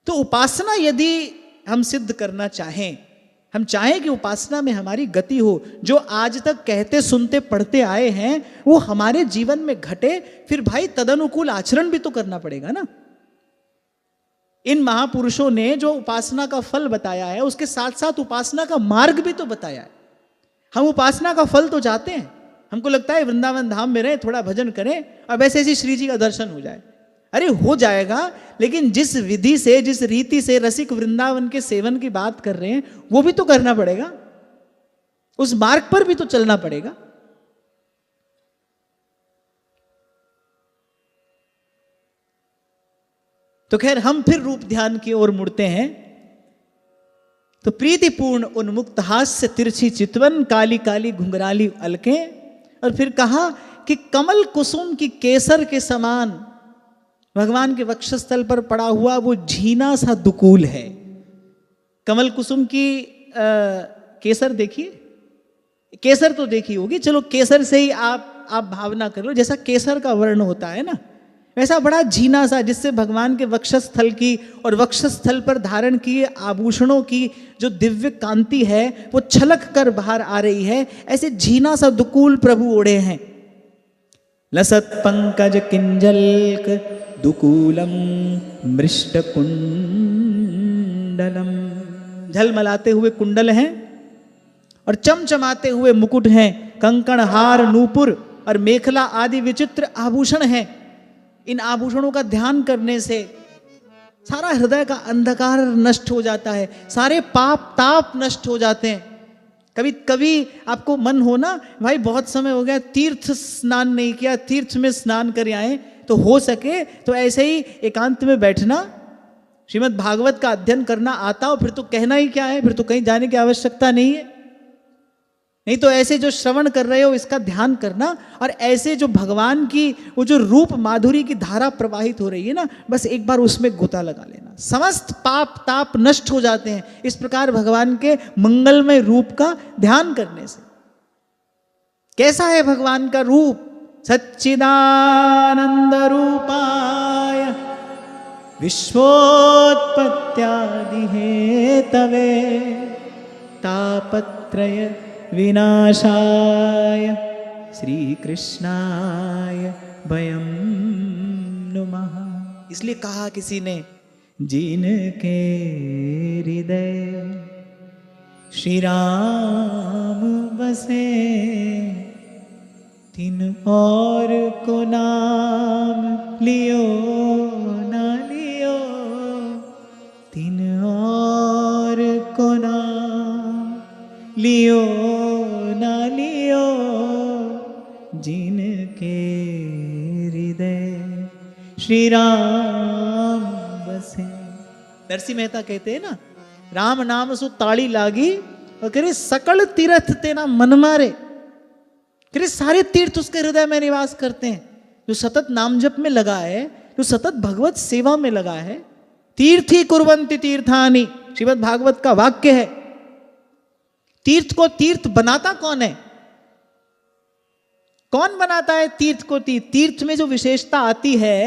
तो उपासना यदि हम सिद्ध करना चाहें, हम चाहें कि उपासना में हमारी गति हो, जो आज तक कहते सुनते पढ़ते आए हैं वो हमारे जीवन में घटे, फिर भाई तदनुकूल आचरण भी तो करना पड़ेगा ना। इन महापुरुषों ने जो उपासना का फल बताया है, उसके साथ साथ उपासना का मार्ग भी तो बताया है। हम उपासना का फल तो चाहते हैं, हमको लगता है वृंदावन धाम में रहें, थोड़ा भजन करें और वैसे ऐसे श्री जी का दर्शन हो जाए। अरे हो जाएगा, लेकिन जिस विधि से, जिस रीति से रसिक वृंदावन के सेवन की बात कर रहे हैं वो भी तो करना पड़ेगा, उस मार्ग पर भी तो चलना पड़ेगा। तो खैर हम फिर रूप ध्यान की ओर मुड़ते हैं। तो प्रीतिपूर्ण उन्मुक्त हास्य तिरछी चितवन काली काली घुंघराली अलकें। और फिर कहा कि कमल कुसुम की केसर के समान भगवान के वक्षस्थल पर पड़ा हुआ वो झीना सा दुकूल है। कमल कुसुम की केसर देखिए, केसर तो देखी होगी, चलो केसर से ही आप भावना कर लो, जैसा केसर का वर्ण होता है ना, वैसा बड़ा झीना सा, जिससे भगवान के वक्षस्थल की और वक्षस्थल पर धारण किए आभूषणों की जो दिव्य कांति है वो छलक कर बाहर आ रही है। ऐसे झीना सा दुकूल प्रभु ओढ़े हैं। लसत पंकज किंजल्क दुकूलम मृष्ट कुंडलम, झलमलाते हुए कुंडल हैं और चमचमाते हुए मुकुट हैं, कंकण हार नूपुर और मेखला आदि विचित्र आभूषण हैं। इन आभूषणों का ध्यान करने से सारा हृदय का अंधकार नष्ट हो जाता है, सारे पाप ताप नष्ट हो जाते हैं। कभी कभी आपको मन हो ना, भाई बहुत समय हो गया तीर्थ स्नान नहीं किया, तीर्थ में स्नान कर आए, तो हो सके तो ऐसे ही एकांत में बैठना, श्रीमद् भागवत का अध्ययन करना आता हो, फिर तो कहना ही क्या है, फिर तो कहीं जाने की आवश्यकता नहीं है। नहीं तो ऐसे जो श्रवण कर रहे हो इसका ध्यान करना, और ऐसे जो भगवान की वो जो रूप माधुरी की धारा प्रवाहित हो रही है ना, बस एक बार उसमें गोता लगा लेना, समस्त पाप ताप नष्ट हो जाते हैं इस प्रकार भगवान के मंगलमय रूप का ध्यान करने से। कैसा है भगवान का रूप? सच्चिदानंद रूपाय विश्वोत्पत्त्यादि हेतवे तापत्रय विनाशाय श्री कृष्णाय वयं नुमः। इसलिए कहा किसी ने, जिनके हृदय श्री राम बसे, तिन और को नाम लियो ना लियो, तिन और को नाम लियो ना लियो, जिनके हृदय श्री राम बसे। नरसिंह मेहता कहते हैं ना, राम नाम सु ताड़ी लागी और करे सकल तीर्थ तेना मन मारे। करे सारे तीर्थ उसके हृदय में निवास करते हैं। जो सतत नाम जप में लगा है, जो सतत भगवत सेवा में लगा है, तीर्थी कुर्वन्ति तीर्थानि, श्रीमद् भागवत का वाक्य है। तीर्थ को तीर्थ बनाता कौन है? कौन बनाता है तीर्थ को तीर्थ? तीर्थ में जो विशेषता आती है,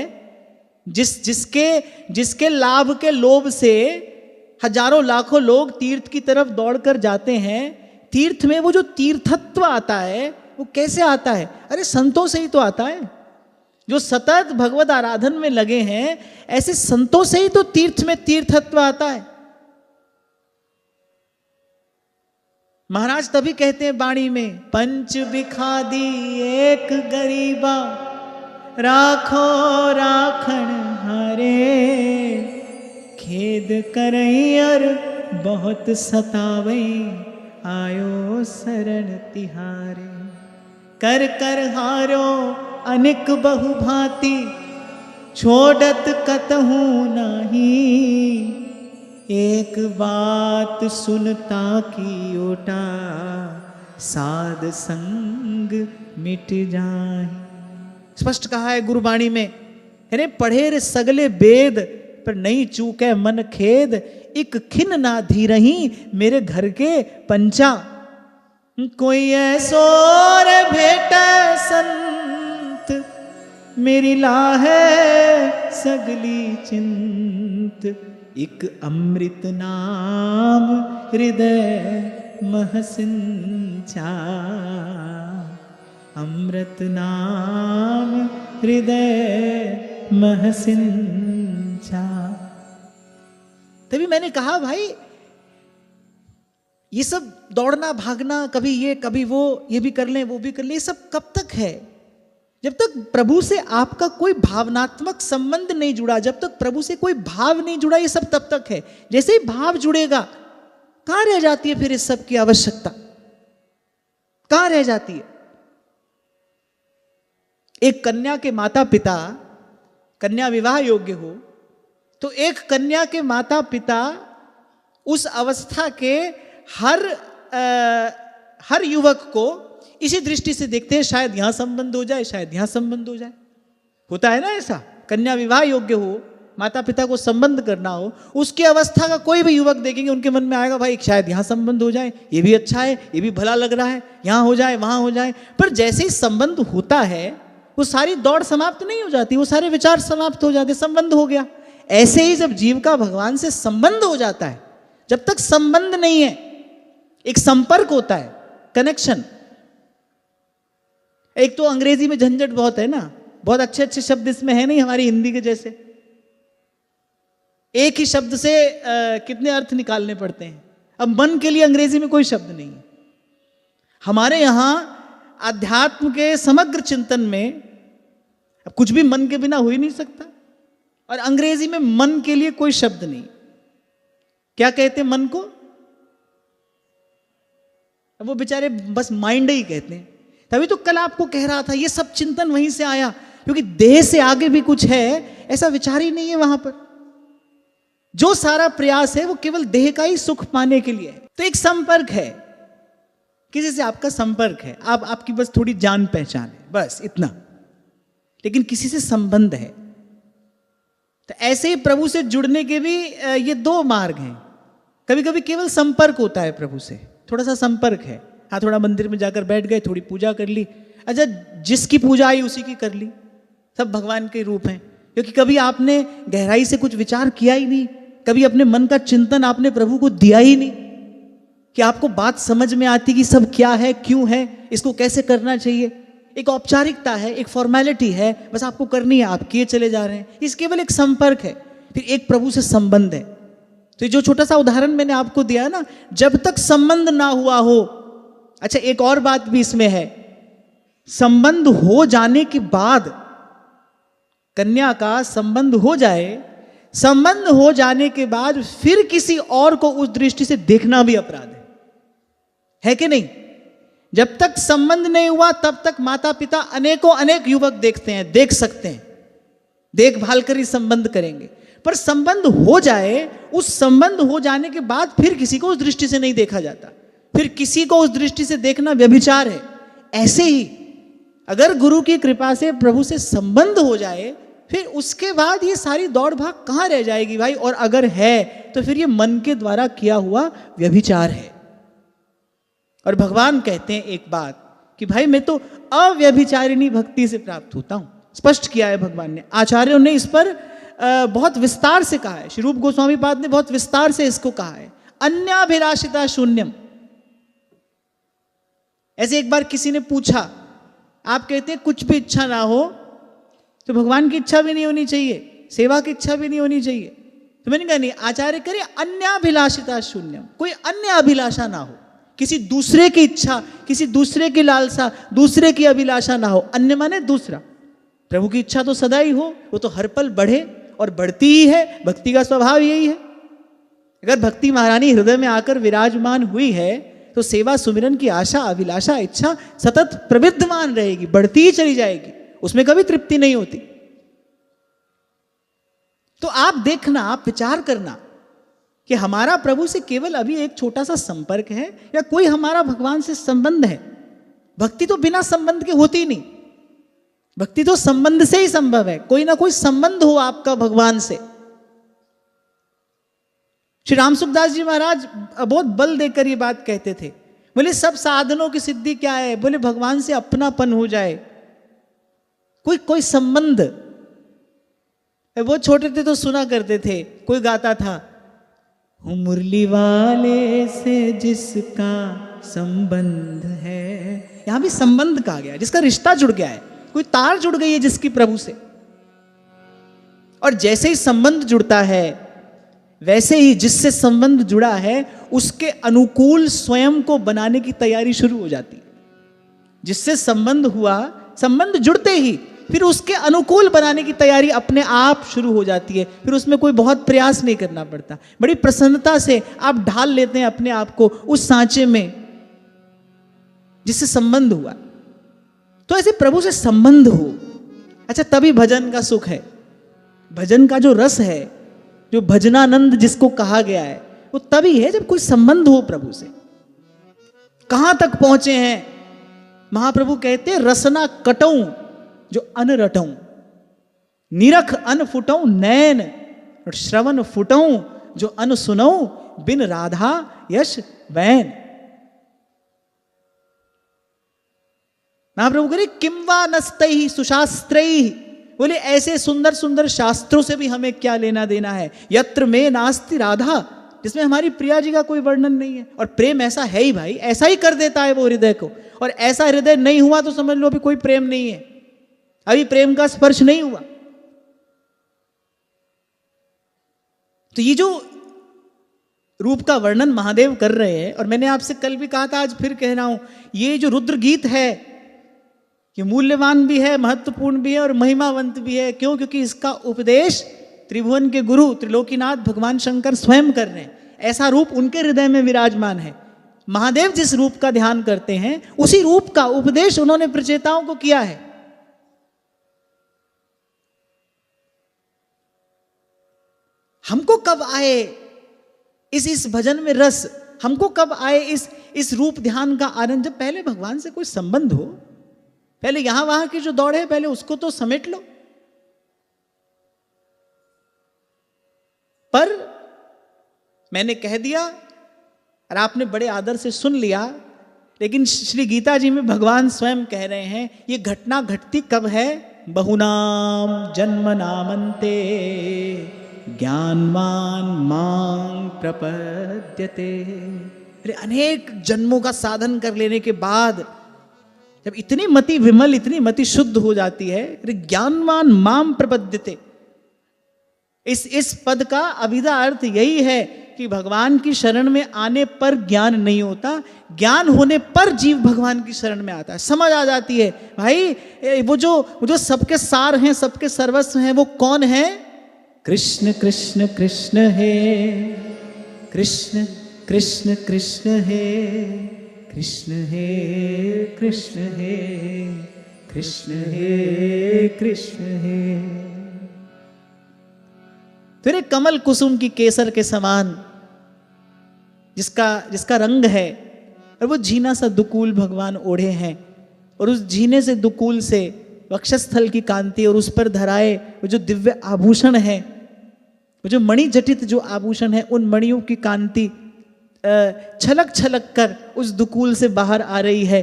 जिसके लाभ के लोभ से हजारों लाखों लोग तीर्थ की तरफ दौड़कर जाते हैं, तीर्थ में वो जो तीर्थत्व आता है वो कैसे आता है? अरे संतों से ही तो आता है। जो सतत भगवत आराधन में लगे हैं, ऐसे संतों से ही तो तीर्थ में तीर्थत्व आता है। महाराज तभी कहते हैं वाणी में, पंच बिखादी एक गरीबा राखो राखण हारे, खेद करई और बहुत सतावई आयो शरण तिहारे। कर कर हारो अनेक बहु भांति छोड़त कतहु नहीं, एक बात सुनता की ओटा साध संग मिट जाए। स्पष्ट कहा है गुरुवाणी में, अरे पढ़े रे सगले वेद पर नहीं चूके मन खेद, एक खिन ना धीरही मेरे घर के पंचा। कोई ऐसो रे भेटे संत मेरी लाहे सगली चिंत, एक अमृत नाम हृदय महसिंचा, अमृत नाम हृदय महसिंचा। तभी मैंने कहा भाई ये सब दौड़ना भागना, कभी ये कभी वो, ये भी कर लें वो भी कर लें, ये सब कब तक है? जब तक प्रभु से आपका कोई भावनात्मक संबंध नहीं जुड़ा, जब तक प्रभु से कोई भाव नहीं जुड़ा, ये सब तब तक है। जैसे ही भाव जुड़ेगा, कहां रह जाती है फिर इस सब की आवश्यकता? कहां रह जाती है? एक कन्या के माता पिता, कन्या विवाह योग्य हो तो एक कन्या के माता पिता उस अवस्था के हर युवक को इसी दृष्टि से देखते हैं, शायद यहां संबंध हो जाए, शायद यहां संबंध हो जाए। होता है ना ऐसा, कन्या विवाह योग्य हो, माता पिता को संबंध करना हो, उसकी अवस्था का कोई भी युवक देखेंगे, उनके मन में आएगा भाई शायद यहाँ संबंध हो जाए, ये भी अच्छा है, ये भी भला लग रहा है, यहाँ हो जाए वहाँ हो जाए। पर जैसे ही संबंध होता है वो सारी दौड़ समाप्त नहीं हो जाती, वो सारे विचार समाप्त हो जाते, संबंध हो गया। ऐसे ही जब जीव का भगवान से संबंध हो जाता है, जब तक संबंध नहीं है, एक संपर्क होता है, कनेक्शन। एक तो अंग्रेजी में झंझट बहुत है ना, बहुत अच्छे अच्छे शब्द इसमें है नहीं हमारी हिंदी के जैसे। एक ही शब्द से कितने अर्थ निकालने पड़ते हैं। अब मन के लिए अंग्रेजी में कोई शब्द नहीं है। हमारे यहां अध्यात्म के समग्र चिंतन में अब कुछ भी मन के बिना हो ही नहीं सकता, और अंग्रेजी में मन के लिए कोई शब्द नहीं। क्या कहते हैं मन को? अब वो बेचारे बस माइंड ही कहते हैं। तभी तो कल आपको कह रहा था, ये सब चिंतन वहीं से आया, क्योंकि देह से आगे भी कुछ है ऐसा विचार ही नहीं है वहां पर। जो सारा प्रयास है वो केवल देह का ही सुख पाने के लिए है। तो एक संपर्क है, किसी से आपका संपर्क है, आपकी बस थोड़ी जान पहचान है, बस इतना, लेकिन किसी से संबंध है। तो ऐसे ही प्रभु से जुड़ने के भी ये दो मार्ग हैं। कभी कभी केवल संपर्क होता है प्रभु से, थोड़ा सा संपर्क है, हाँ थोड़ा मंदिर में जाकर बैठ गए, थोड़ी पूजा कर ली, अच्छा जिसकी पूजा आई उसी की कर ली, सब भगवान के रूप हैं। क्योंकि कभी आपने गहराई से कुछ विचार किया ही नहीं, कभी अपने मन का चिंतन आपने प्रभु को दिया ही नहीं, कि आपको बात समझ में आती कि सब क्या है, क्यों है, इसको कैसे करना चाहिए। एक औपचारिकता है, एक फॉर्मेलिटी है, बस आपको करनी है, आप किए चले जा रहे हैं। इस केवल एक संपर्क है, फिर एक प्रभु से संबंध है। तो जो छोटा सा उदाहरण मैंने आपको दिया है ना, जब तक संबंध ना हुआ हो। अच्छा एक और बात भी इसमें है, संबंध हो जाने के बाद, कन्या का संबंध हो जाए, संबंध हो जाने के बाद फिर किसी और को उस दृष्टि से देखना भी अपराध है कि नहीं? जब तक संबंध नहीं हुआ तब तक माता पिता अनेक युवक देखते हैं, देख सकते हैं, देखभाल कर ही संबंध करेंगे। पर संबंध हो जाए, उस संबंध हो जाने के बाद फिर किसी को उस दृष्टि से नहीं देखा जाता, फिर किसी को उस दृष्टि से देखना व्यभिचार है। ऐसे ही अगर गुरु की कृपा से प्रभु से संबंध हो जाए, फिर उसके बाद ये सारी दौड़ भाग कहाँ रह जाएगी भाई? और अगर है तो फिर ये मन के द्वारा किया हुआ व्यभिचार है। और भगवान कहते हैं एक बात कि भाई मैं तो अव्यभिचारिणी भक्ति से प्राप्त होता हूं। स्पष्ट किया है भगवान ने, आचार्यों ने इस पर बहुत विस्तार से कहा है। श्री रूप गोस्वामी पाद ने बहुत विस्तार से इसको कहा है, अन्याभिलाषिता शून्यम। ऐसे एक बार किसी ने पूछा, आप कहते हैं कुछ भी इच्छा ना हो तो भगवान की इच्छा भी नहीं होनी चाहिए, सेवा की इच्छा भी नहीं होनी चाहिए। तो मैंने कहा नहीं, आचार्य करे अन्याभिलाषिता शून्यम, कोई अन्य अभिलाषा ना हो, किसी दूसरे की इच्छा, किसी दूसरे की लालसा, दूसरे की अभिलाषा ना हो। अन्य माने दूसरा, प्रभु की इच्छा तो सदा ही हो, वो तो हर पल बढ़े और बढ़ती ही है, भक्ति का स्वभाव यही है। अगर भक्ति महारानी हृदय में आकर विराजमान हुई है तो सेवा सुमिरन की आशा, अभिलाषा, इच्छा सतत प्रविद्यमान रहेगी, बढ़ती ही चली जाएगी, उसमें कभी तृप्ति नहीं होती। तो आप देखना, आप विचार करना कि हमारा प्रभु से केवल अभी एक छोटा सा संपर्क है या कोई हमारा भगवान से संबंध है। भक्ति तो बिना संबंध के होती नहीं, भक्ति तो संबंध से ही संभव है, कोई ना कोई संबंध हो आपका भगवान से। श्री राम सुखदास जी महाराज बहुत बल देकर ये बात कहते थे, बोले सब साधनों की सिद्धि क्या है? बोले भगवान से अपनापन हो जाए, कोई संबंध। वो छोटे थे तो सुना करते थे, कोई गाता था, हूँ मुरली वाले से जिसका संबंध है। यहां भी संबंध कहा गया, जिसका रिश्ता जुड़ गया है, कोई तार जुड़ गई है जिसकी प्रभु से। और जैसे ही संबंध जुड़ता है, वैसे ही जिससे संबंध जुड़ा है उसके अनुकूल स्वयं को बनाने की तैयारी शुरू हो जाती है। जिससे संबंध हुआ, संबंध जुड़ते ही फिर उसके अनुकूल बनाने की तैयारी अपने आप शुरू हो जाती है। फिर उसमें कोई बहुत प्रयास नहीं करना पड़ता, बड़ी प्रसन्नता से आप ढाल लेते हैं अपने आप को उस सांचे में जिससे संबंध हुआ। तो ऐसे प्रभु से संबंध हो, अच्छा तभी भजन का सुख है। भजन का जो रस है, जो भजनानंद जिसको कहा गया है, वो तभी है जब कोई संबंध हो प्रभु से। कहां तक पहुंचे हैं महाप्रभु कहते रसना कटऊं जो अन रटऊं, निरख अन फुटऊं नैन, और श्रवण फुटऊं जो अन सुनऊं, बिन राधा यश वैन। महाप्रभु कह रहे किंवा नस्तैहि सुशास्त्रैहि, बोले ऐसे सुंदर सुंदर शास्त्रों से भी हमें क्या लेना देना है। यत्र में नास्ति राधा, जिसमें हमारी प्रिया जी का कोई वर्णन नहीं है। और प्रेम ऐसा है ही भाई, ऐसा ही कर देता है वो हृदय को। और ऐसा हृदय नहीं हुआ तो समझ लो अभी कोई प्रेम नहीं है, अभी प्रेम का स्पर्श नहीं हुआ। तो ये जो रूप का वर्णन महादेव कर रहे हैं, और मैंने आपसे कल भी कहा था, आज फिर कह रहा हूं, ये जो रुद्र गीत है ये मूल्यवान भी है, महत्वपूर्ण भी है और महिमावंत भी है। क्यों? क्योंकि इसका उपदेश त्रिभुवन के गुरु त्रिलोकीनाथ भगवान शंकर स्वयं कर रहे हैं। ऐसा रूप उनके हृदय में विराजमान है। महादेव जिस रूप का ध्यान करते हैं उसी रूप का उपदेश उन्होंने प्रचेताओं को किया है। हमको कब आए इस भजन में रस, हमको कब आए इस रूप ध्यान का आनंद? जब पहले भगवान से कोई संबंध हो, पहले यहां वहां की जो दौड़ है पहले उसको तो समेट लो। पर मैंने कह दिया और आपने बड़े आदर से सुन लिया, लेकिन श्री गीता जी में भगवान स्वयं कह रहे हैं ये घटना घटती कब है? बहुनाम जन्म नामन्ते ज्ञानवान मां प्रपद्यते। अरे अनेक जन्मों का साधन कर लेने के बाद जब इतनी मति विमल, इतनी मति शुद्ध हो जाती है, अरे ज्ञानवान मां प्रपद्यते, इस पद का अभिधा अर्थ यही है कि भगवान की शरण में आने पर ज्ञान नहीं होता, ज्ञान होने पर जीव भगवान की शरण में आता है। समझ आ जाती है भाई वो जो सबके सार हैं, सबके सर्वस्व हैं, वो कौन है? कृष्ण कृष्ण कृष्ण है, कृष्ण कृष्ण कृष्ण है, कृष्ण है कृष्ण है, कृष्ण है कृष्ण है। तेरे कमल कुसुम की केसर के समान जिसका रंग है, और वो झीना सा दुकूल भगवान ओढ़े हैं, और उस झीने से दुकूल से वक्षस्थल की कांति और उस पर धराए वो जो दिव्य आभूषण है, वो जो मणि जटित जो आभूषण है, उन मणियों की कांति छलक छलक कर उस दुकूल से बाहर आ रही है।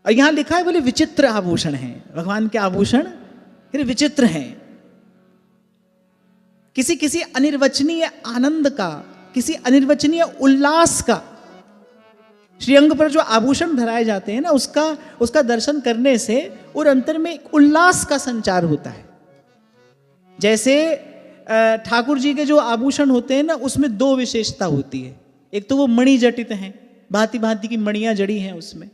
और यहां लिखा है बोले विचित्र आभूषण है भगवान के आभूषण, फिर विचित्र हैं। किसी किसी अनिर्वचनीय आनंद का, किसी अनिर्वचनीय उल्लास का, श्रीअंग पर जो आभूषण धराए जाते हैं ना, उसका दर्शन करने से और अंतर में एक उल्लास का संचार होता है। जैसे ठाकुर जी के जो आभूषण होते हैं ना, उसमें दो विशेषता होती है। एक तो वो मणि जटित हैं, भांति भांति की मणियां जड़ी हैं उसमें,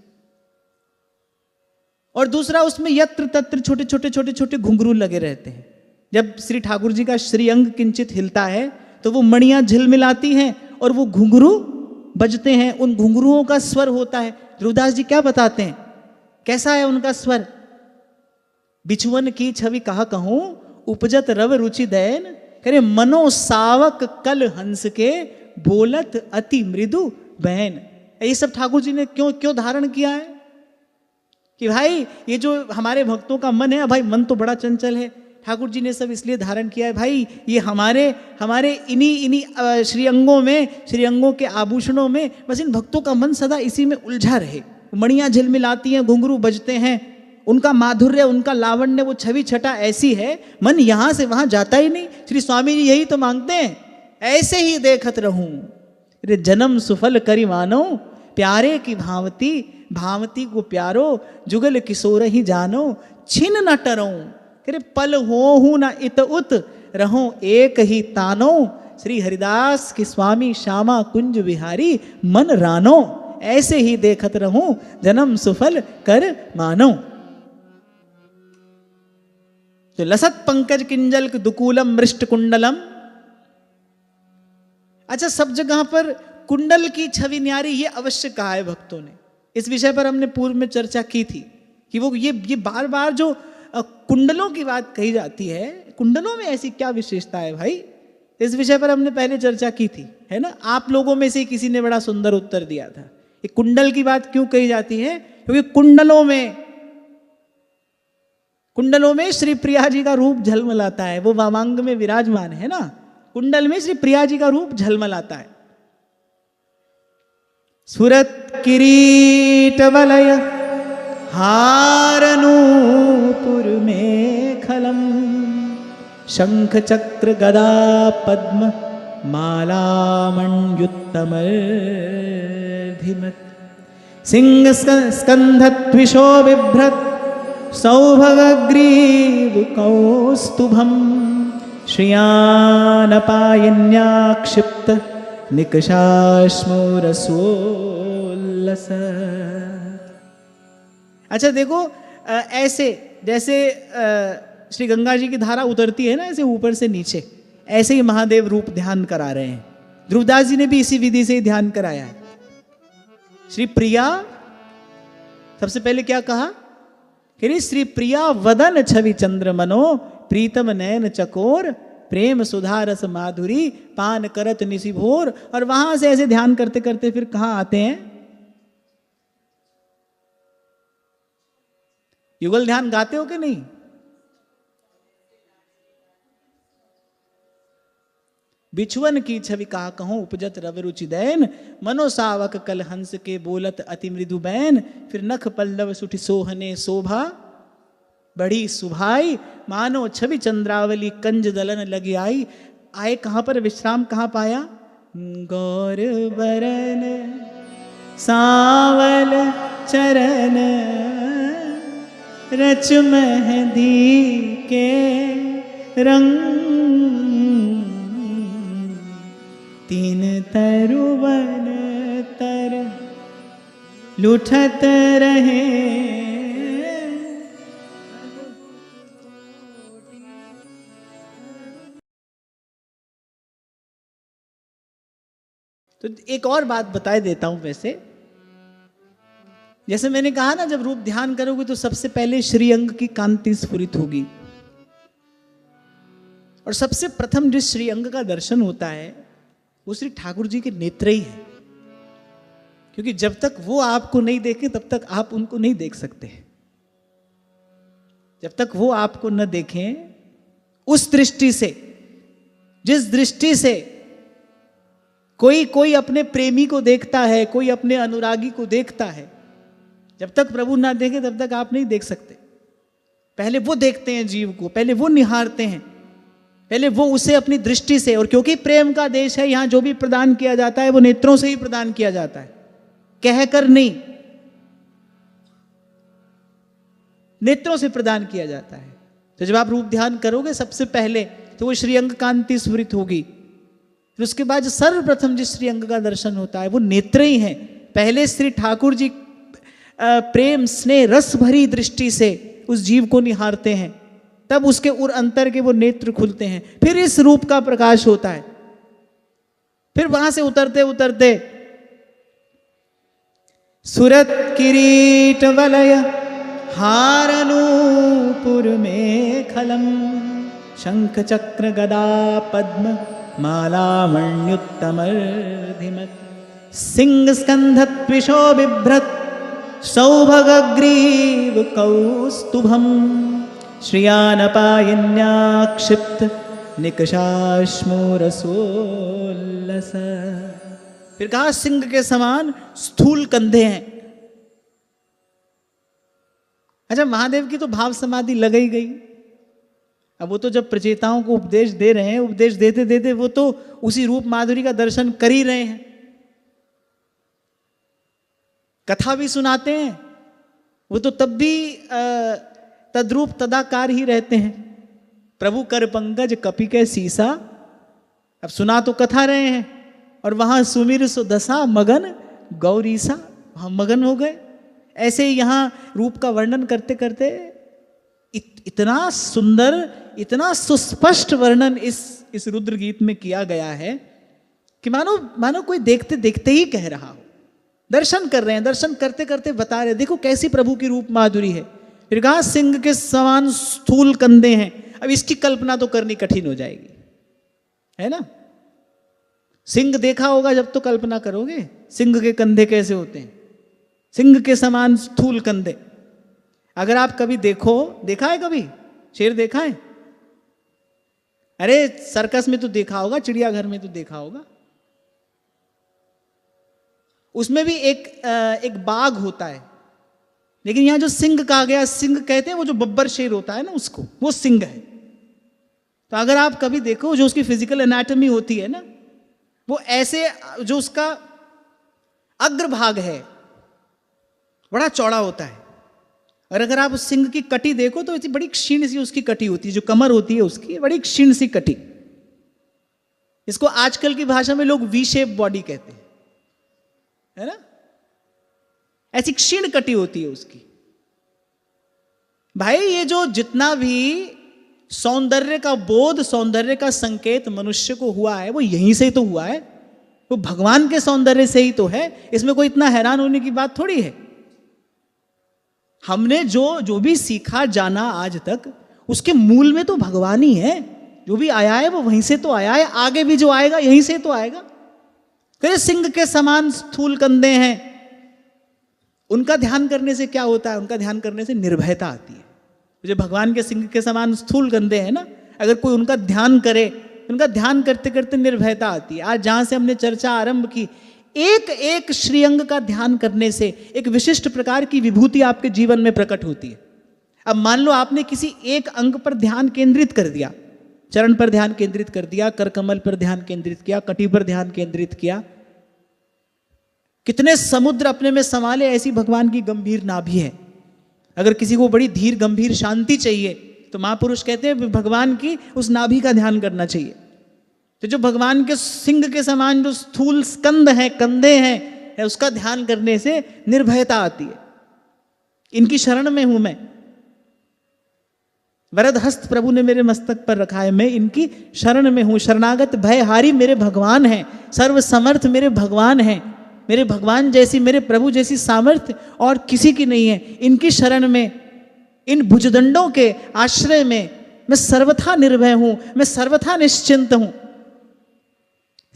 और दूसरा उसमें यत्र तत्र छोटे छोटे छोटे छोटे घुंघरू लगे रहते हैं। जब श्री ठाकुर जी का श्रीअंग किंचित हिलता है तो वो मणियां झिलमिलाती हैं और वो घुंघरू बजते हैं। उन घुंघरुओं का स्वर होता है। ध्रुवदास जी क्या बताते हैं, कैसा है उनका स्वर? बिछुअन की छवि कहा कहूं, उपजत रव रुचि दैन, करे मनो सावक कल हंस के, बोलत अति मृदु बहन। ये सब ठाकुर जी ने क्यों धारण किया है कि भाई ये जो हमारे भक्तों का मन है, भाई मन तो बड़ा चंचल है, ठाकुर जी ने सब इसलिए धारण किया है भाई, ये हमारे इन्हीं श्रीअंगों के आभूषणों में बस इन भक्तों का मन सदा इसी में उलझा रहे। मणियां झिलमिलाती हैं, घुंघरू बजते हैं, उनका माधुर्य, उनका लावण्य, वो छवि छटा ऐसी है, मन यहां से वहां जाता ही नहीं। श्री स्वामी जी यही तो मांगते हैं, ऐसे ही देखत रहूं रे जन्म सुफल करी मानो, प्यारे की भावती भावती को प्यारो, जुगल किशोर ही जानो, छिन न टरो, करे पल हो न इत उत, रहो एक ही तानो, श्री हरिदास की स्वामी श्यामा कुंज विहारी मन रानो, ऐसे ही देखत रहूं जन्म सुफल कर मानो। तो लसत पंकज किंजल दुकूलम मृष्ट कुंडलम। अच्छा, सब जगह पर कुंडल की छवि न्यारी, ये अवश्य कहा है भक्तों ने। इस विषय पर हमने पूर्व में चर्चा की थी कि वो ये बार बार जो कुंडलों की बात कही जाती है, कुंडलों में ऐसी क्या विशेषता है भाई? इस विषय पर हमने पहले चर्चा की थी, है ना? आप लोगों में से किसी ने बड़ा सुंदर उत्तर दिया था। ये कुंडल की बात क्यों कही जाती है? क्योंकि कुंडलों में श्री प्रिया जी का रूप झलमलाता है, वो वामांग में विराजमान है ना, कुंडल में श्री प्रिया जी का रूप झलमलाता है। सुरत किरीट वलय हार नूपुर में खलम शंख चक्र गदा पद्म माला मण्युत्तमर्धिमत् सिंह स्कंधत्विषो बिभ्रत सौभगग्रीव कौस्तुभम श्रियानपायन्या क्षिप्त निकषाश्मोरसोल्लस। अच्छा देखो, ऐसे जैसे श्री गंगा जी की धारा उतरती है ना ऐसे ऊपर से नीचे, ऐसे ही महादेव रूप ध्यान करा रहे हैं। ध्रुवदास जी ने भी इसी विधि से ही ध्यान कराया है। श्री प्रिया, सबसे पहले क्या कहा कि श्री प्रिया वदन छवि चंद्र मनो प्रीतम नयन चकोर प्रेम सुधारस माधुरी पान करत निशि भोर। और वहां से ऐसे ध्यान करते करते फिर कहां आते हैं? युगल ध्यान गाते हो कि नहीं? बिछुअन की छवि कहा कहूं उपजत रवि रुचि दैन मनो सावक कल हंस के बोलत अति मृदु बैन। फिर नख पल्लव सुठि सोहने शोभा बड़ी सुभाई मानो छवि चंद्रावली कंज दलन लगी आई। आए कहां पर? विश्राम कहां पाया? गौर बरन सावल चरण रच मेहंदी के रंग तीन तरुवन तर लुठत रहे। तो एक और बात बताए देता हूं। वैसे जैसे मैंने कहा ना, जब रूप ध्यान करोगे तो सबसे पहले श्रीअंग की कांति स्फुरित होगी, और सबसे प्रथम जिस श्रीअंग का दर्शन होता है वो श्री ठाकुर जी के नेत्र ही है। क्योंकि जब तक वो आपको नहीं देखे तब तक आप उनको नहीं देख सकते। जब तक वो आपको न देखें उस दृष्टि से, जिस दृष्टि से कोई अपने प्रेमी को देखता है, कोई अपने अनुरागी को देखता है, जब तक प्रभु ना देखे तब तक आप नहीं देख सकते। पहले वो देखते हैं जीव को, पहले वो निहारते हैं, पहले वो उसे अपनी दृष्टि से। और क्योंकि प्रेम का देश है, यहां जो भी प्रदान किया जाता है वो नेत्रों से ही प्रदान किया जाता है, कहकर नहीं, नेत्रों से प्रदान किया जाता है। तो जब आप रूप ध्यान करोगे सबसे पहले तो वो श्रीअंग कांति स्फुरित होगी। फिर उसके बाद सर्वप्रथम जिस श्रीअंग का दर्शन होता है वो नेत्र ही है। पहले श्री ठाकुर जी प्रेम स्नेह रस भरी दृष्टि से उस जीव को निहारते हैं, तब उसके उर अंतर के वो नेत्र खुलते हैं। फिर इस रूप का प्रकाश होता है। फिर वहां से उतरते उतरते सुरत किरीट वलय हार नूपुर में खलम शंख चक्र गदा पद्म माला मण्युत्तमर्धिमत् सिंह स्कंधत्विषो बिभ्रत सौभगग्रीव कौस्तुभम श्रियानपायन्या क्षिप्त निकषाश्मोरसोल्लस। फिर कहा सिंह के समान स्थूल कंधे हैं। अच्छा, महादेव की तो भाव समाधि लगाई गई। अब वो तो जब प्रचेताओं को उपदेश दे रहे हैं, उपदेश देते देते वो तो उसी रूप माधुरी का दर्शन कर ही रहे हैं, कथा भी सुनाते हैं, वो तो तब भी तद्रूप तदाकार ही रहते हैं। प्रभु कर पंकज कपि के सीसा, अब सुना तो कथा रहे हैं और वहां सुमिर सो दशा मगन गौरीसा, वहां मगन हो गए। ऐसे ही यहां रूप का वर्णन करते करते इतना सुंदर, इतना सुस्पष्ट वर्णन इस रुद्र गीत में किया गया है कि मानो कोई देखते देखते ही कह रहा हो। दर्शन कर रहे हैं, दर्शन करते करते बता रहे, देखो कैसी प्रभु की रूप माधुरी है। फिर कहा सिंह के समान स्थूल कंधे हैं। अब इसकी कल्पना तो करनी कठिन हो जाएगी, है ना। सिंह देखा होगा जब तो कल्पना करोगे सिंह के कंधे कैसे होते हैं, सिंह के समान स्थूल कंधे। अगर आप कभी देखा है कभी शेर देखा है? अरे सर्कस में तो देखा होगा, चिड़ियाघर में तो देखा होगा, उसमें भी एक बाघ होता है, लेकिन यहां जो सिंह कहा गया, सिंह कहते हैं वो जो बब्बर शेर होता है ना उसको, वो सिंह है। तो अगर आप कभी देखो जो उसकी फिजिकल एनाटॉमी होती है ना, वो ऐसे जो उसका अग्रभाग है बड़ा चौड़ा होता है, और अगर आप उस सिंह की कटी देखो तो इतनी बड़ी क्षीण सी उसकी कटी होती है, जो कमर होती है उसकी बड़ी क्षीण सी कटी। इसको आजकल की भाषा में लोग वी शेप बॉडी कहते हैं, है ना। ऐसी क्षीण कटी होती है उसकी। भाई ये जो जितना भी सौंदर्य का बोध, सौंदर्य का संकेत मनुष्य को हुआ है वो यहीं से ही तो हुआ है, वो भगवान के सौंदर्य से ही तो है। इसमें कोई इतना हैरान होने की बात थोड़ी है। हमने जो भी सीखा जाना आज तक, उसके मूल में तो भगवान ही है। जो भी आया है वो वहीं से तो आया है, आगे भी जो आएगा यहीं से तो आएगा। फिर सिंह के समान स्थूल कंधे हैं, उनका ध्यान करने से क्या होता है? उनका ध्यान करने से निर्भयता आती है। जो भगवान के सिंह के समान स्थूल कंधे हैं ना, अगर कोई उनका ध्यान करे, उनका ध्यान करते करते निर्भयता आती है। आज जहां से हमने चर्चा आरंभ की, एक एक श्रीअंग का ध्यान करने से एक विशिष्ट प्रकार की विभूति आपके जीवन में प्रकट होती है। अब मान लो आपने किसी एक अंग पर ध्यान केंद्रित कर दिया, चरण पर ध्यान केंद्रित कर दिया, करकमल पर ध्यान केंद्रित किया, कटी पर ध्यान केंद्रित किया, कितने समुद्र अपने में संभाले, ऐसी भगवान की गंभीर नाभि है। अगर किसी को बड़ी धीर गंभीर शांति चाहिए तो महापुरुष कहते हैं भगवान की उस नाभि का ध्यान करना चाहिए। तो जो भगवान के सिंह के समान जो स्थूल स्कंद है, कंधे हैं, उसका ध्यान करने से निर्भयता आती है। इनकी शरण में हूं मैं, वरद हस्त प्रभु ने मेरे मस्तक पर रखा है, मैं इनकी शरण में हूं। शरणागत भयहारी मेरे भगवान हैं, सर्व समर्थ मेरे भगवान हैं। मेरे भगवान जैसी, मेरे प्रभु जैसी सामर्थ्य और किसी की नहीं है। इनकी शरण में, इन भुजदंडों के आश्रय में मैं सर्वथा निर्भय हूं, मैं सर्वथा निश्चिंत हूं।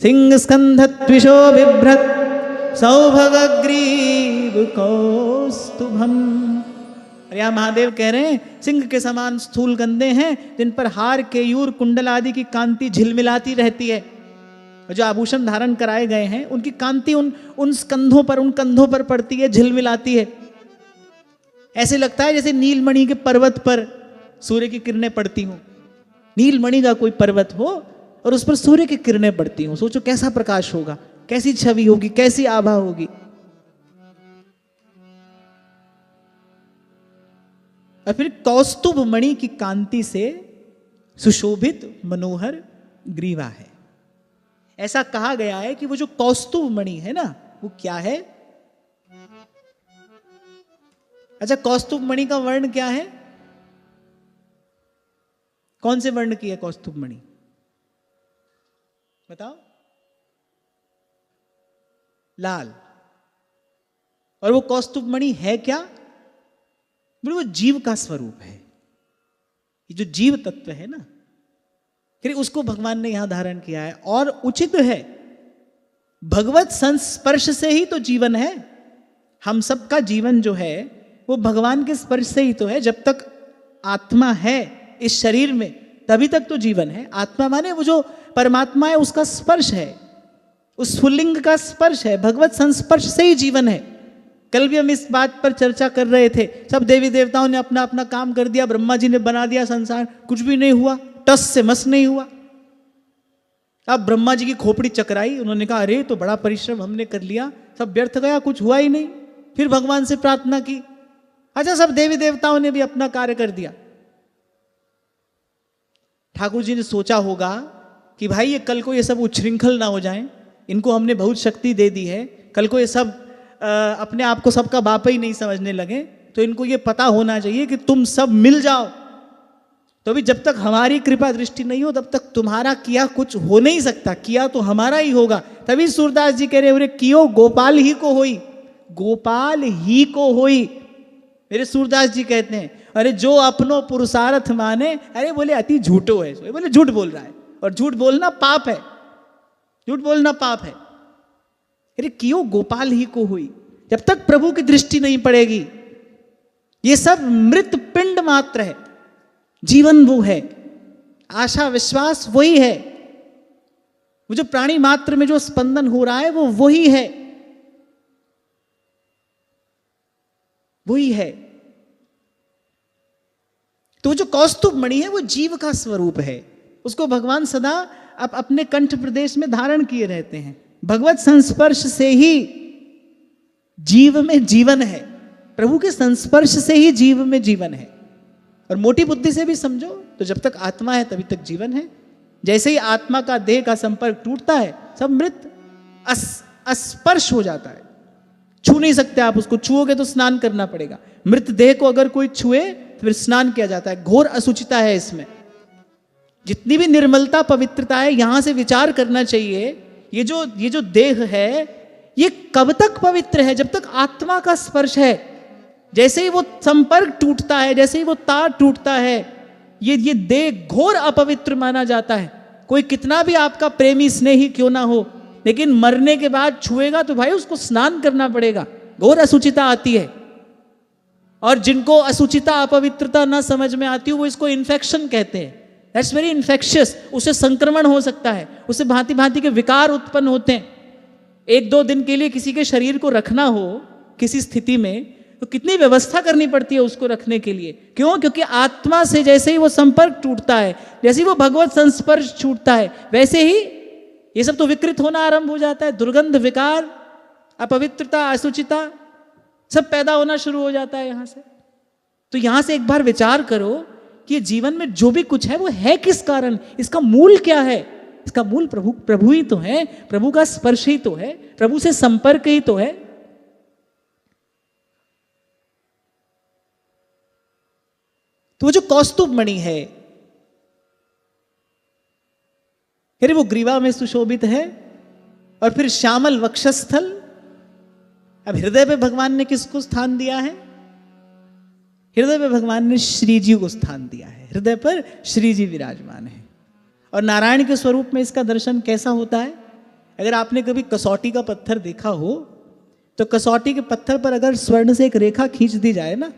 सिंह स्कंध त्विषो बिभ्रत सौभगग्रीव कौस्तुभम। यहाँ महादेव कह रहे हैं सिंह के समान स्थूल कंधे हैं, जिन पर हार, केयूर, कुंडल आदि की कांति झिलमिलाती रहती है। जो आभूषण धारण कराए गए हैं उनकी कांति उन स्कंधों पर, उन कंधों पर पड़ती है, झिलमिलाती है। ऐसे लगता है जैसे नीलमणि के पर्वत पर सूर्य की किरणें पड़ती हों। नीलमणि का कोई पर्वत हो और उस पर सूर्य की किरणें पड़ती हों, सोचो कैसा प्रकाश होगा, कैसी छवि होगी, कैसी आभा होगी। और फिर कौस्तुभ मणि की कांति से सुशोभित मनोहर ग्रीवा है। ऐसा कहा गया है कि वो जो कौस्तुभ मणि है ना, वो क्या है? अच्छा, कौस्तुभ मणि का वर्ण क्या है? कौन से वर्ण की है कौस्तुभ मणि? बताओ। लाल। और वो कौस्तुभ मणि है क्या? बोले वो जीव का स्वरूप है। ये जो जीव तत्व है ना, फिर उसको भगवान ने यहां धारण किया है। और उचित है, भगवत संस्पर्श से ही तो जीवन है। हम सबका जीवन जो है वो भगवान के स्पर्श से ही तो है। जब तक आत्मा है इस शरीर में तभी तक तो जीवन है। आत्मा माने वो जो परमात्मा है उसका स्पर्श है, उस स्फुल्लिंग का स्पर्श है। भगवत संस्पर्श से ही जीवन है। कल भी हम इस बात पर चर्चा कर रहे थे। सब देवी देवताओं ने अपना अपना काम कर दिया, ब्रह्मा जी ने बना दिया संसार, कुछ भी नहीं हुआ, टस से मस नहीं हुआ। अब ब्रह्मा जी की खोपड़ी चकराई, उन्होंने कहा अरे तो बड़ा परिश्रम हमने कर लिया, सब व्यर्थ गया, कुछ हुआ ही नहीं। फिर भगवान से प्रार्थना की। अच्छा, सब देवी देवताओं ने भी अपना कार्य कर दिया। ठाकुर जी ने सोचा होगा कि भाई ये कल को ये सब उच्छृंखल ना हो जाएं, इनको हमने बहुत शक्ति दे दी है, कल को ये सब अपने आप को सबका बाप ही नहीं समझने लगे, तो इनको ये पता होना चाहिए कि तुम सब मिल जाओ। तो अभी जब तक हमारी कृपा दृष्टि नहीं हो तब तक तुम्हारा किया कुछ हो नहीं सकता, किया तो हमारा ही होगा। तभी सूरदास जी कह रहे बोले कियो गोपाल ही को होई, गोपाल ही को होई, मेरे सूरदास जी कहते हैं। अरे जो अपनो पुरुषार्थ माने, अरे बोले अति झूठो है, बोले झूठ बोल रहा है, और झूठ बोलना पाप है, झूठ बोलना पाप है। अरे क्यों गोपाल ही को हुई, जब तक प्रभु की दृष्टि नहीं पड़ेगी ये सब मृत पिंड मात्र है। जीवन वो है, आशा विश्वास वही है, वो जो प्राणी मात्र में जो स्पंदन हो रहा है वो वही है, वही है। तो जो कौस्तुभ मणि है वो जीव का स्वरूप है, उसको भगवान सदा अपने कंठ प्रदेश में धारण किए रहते हैं। भगवत संस्पर्श से ही जीव में जीवन है, प्रभु के संस्पर्श से ही जीव में जीवन है। और मोटी बुद्धि से भी समझो तो जब तक आत्मा है तभी तक जीवन है। जैसे ही आत्मा का देह का संपर्क टूटता है सब मृत अस्पर्श हो जाता है, छू नहीं सकते आप उसको, छुओगे तो स्नान करना पड़ेगा। मृत देह को अगर कोई छुए तो फिर स्नान किया जाता है। घोर असुचिता है इसमें, जितनी भी निर्मलता पवित्रता है यहां से विचार करना चाहिए। ये जो देह है ये कब तक पवित्र है, जब तक आत्मा का स्पर्श है। जैसे ही वो संपर्क टूटता है, जैसे ही वो तार टूटता है, ये देह घोर अपवित्र माना जाता है। कोई कितना भी आपका प्रेमी स्नेही क्यों ना हो, लेकिन मरने के बाद छुएगा तो भाई उसको स्नान करना पड़ेगा, घोर असुचिता आती है। और जिनको असुचिता अपवित्रता ना समझ में आती हो वो इसको इन्फेक्शन कहते हैं। दैट्स वेरी इन्फेक्शियस, उससे संक्रमण हो सकता है, उससे भांति भांति के विकार उत्पन्न होते हैं। 1-2 दिन के लिए किसी के शरीर को रखना हो किसी स्थिति में तो कितनी व्यवस्था करनी पड़ती है उसको रखने के लिए। क्यों? क्योंकि आत्मा से जैसे ही वो संपर्क टूटता है, जैसे ही वो भगवत संस्पर्श छूटता है, वैसे ही ये सब तो विकृत होना आरंभ हो जाता है। दुर्गंध, विकार, अपवित्रता, असुचिता सब पैदा होना शुरू हो जाता है यहां से। तो यहां से एक बार विचार करो कि जीवन में जो भी कुछ है वो है किस कारण, इसका मूल क्या है। इसका मूल प्रभु ही तो है, प्रभु का स्पर्श ही तो है, प्रभु से संपर्क ही तो है। तो वो जो कौस्तुभ मणि है, अरे वो ग्रीवा में सुशोभित है, और फिर श्यामल वक्षस्थल। अब हृदय पे भगवान ने किसको स्थान दिया है? हृदय पे भगवान ने श्री जी को स्थान दिया है। हृदय पर श्री जी विराजमान है। और नारायण के स्वरूप में इसका दर्शन कैसा होता है? अगर आपने कभी कसौटी का पत्थर देखा हो तो कसौटी के पत्थर पर अगर स्वर्ण से एक रेखा खींच दी जाए ना,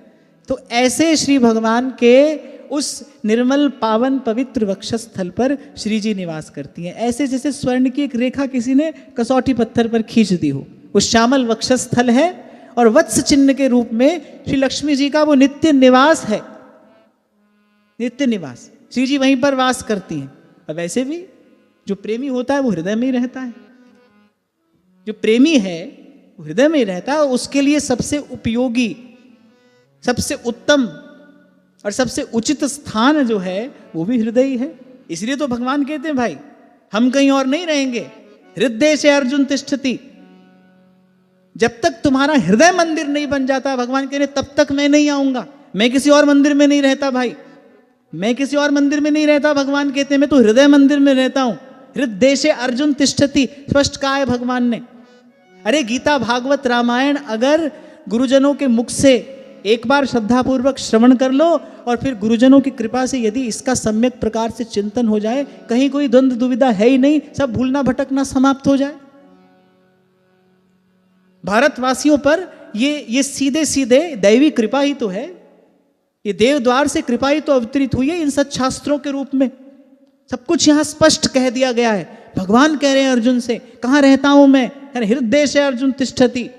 तो ऐसे श्री भगवान के उस निर्मल पावन पवित्र वक्षस्थल पर श्री जी निवास करती हैं। ऐसे जैसे स्वर्ण की एक रेखा किसी ने कसौटी पत्थर पर खींच दी हो। वो श्यामल वक्षस्थल है और वत्स चिन्ह के रूप में श्री लक्ष्मी जी का वो नित्य निवास है, नित्य निवास। श्री जी वहीं पर वास करती हैं। और वैसे भी जो प्रेमी होता है वो हृदय में ही रहता है। जो प्रेमी है वो हृदय में ही रहता है। उसके लिए सबसे उपयोगी, सबसे उत्तम और सबसे उचित स्थान जो है वो भी हृदय ही है। इसलिए तो भगवान कहते हैं भाई हम कहीं और नहीं रहेंगे, हृदय से अर्जुन तिष्ठति। जब तक तुम्हारा हृदय मंदिर नहीं बन जाता, भगवान कह रहे तब तक मैं नहीं आऊंगा। मैं किसी और मंदिर में नहीं रहता भाई, मैं किसी और मंदिर में नहीं रहता। भगवान कहते हैं मैं तो हृदय मंदिर में रहता हूं। हृदय से अर्जुन तिष्ठति स्पष्ट कहा है भगवान ने। अरे गीता, भागवत, रामायण अगर गुरुजनों के मुख से एक बार श्रद्धापूर्वक श्रवण कर लो और फिर गुरुजनों की कृपा से यदि इसका सम्यक प्रकार से चिंतन हो जाए, कहीं कोई द्वंद्व दुविधा है ही नहीं, सब भूलना भटकना समाप्त हो जाए। भारतवासियों पर ये सीधे सीधे दैवी कृपा ही तो है, ये देवद्वार से कृपा ही तो अवतरित हुई है इन सच्छास्त्रों के रूप में। सब कुछ यहां स्पष्ट कह दिया गया है। भगवान कह रहे हैं अर्जुन से, कहां रहता हूं मैं? हृदय से अर्जुन तिष्ठति।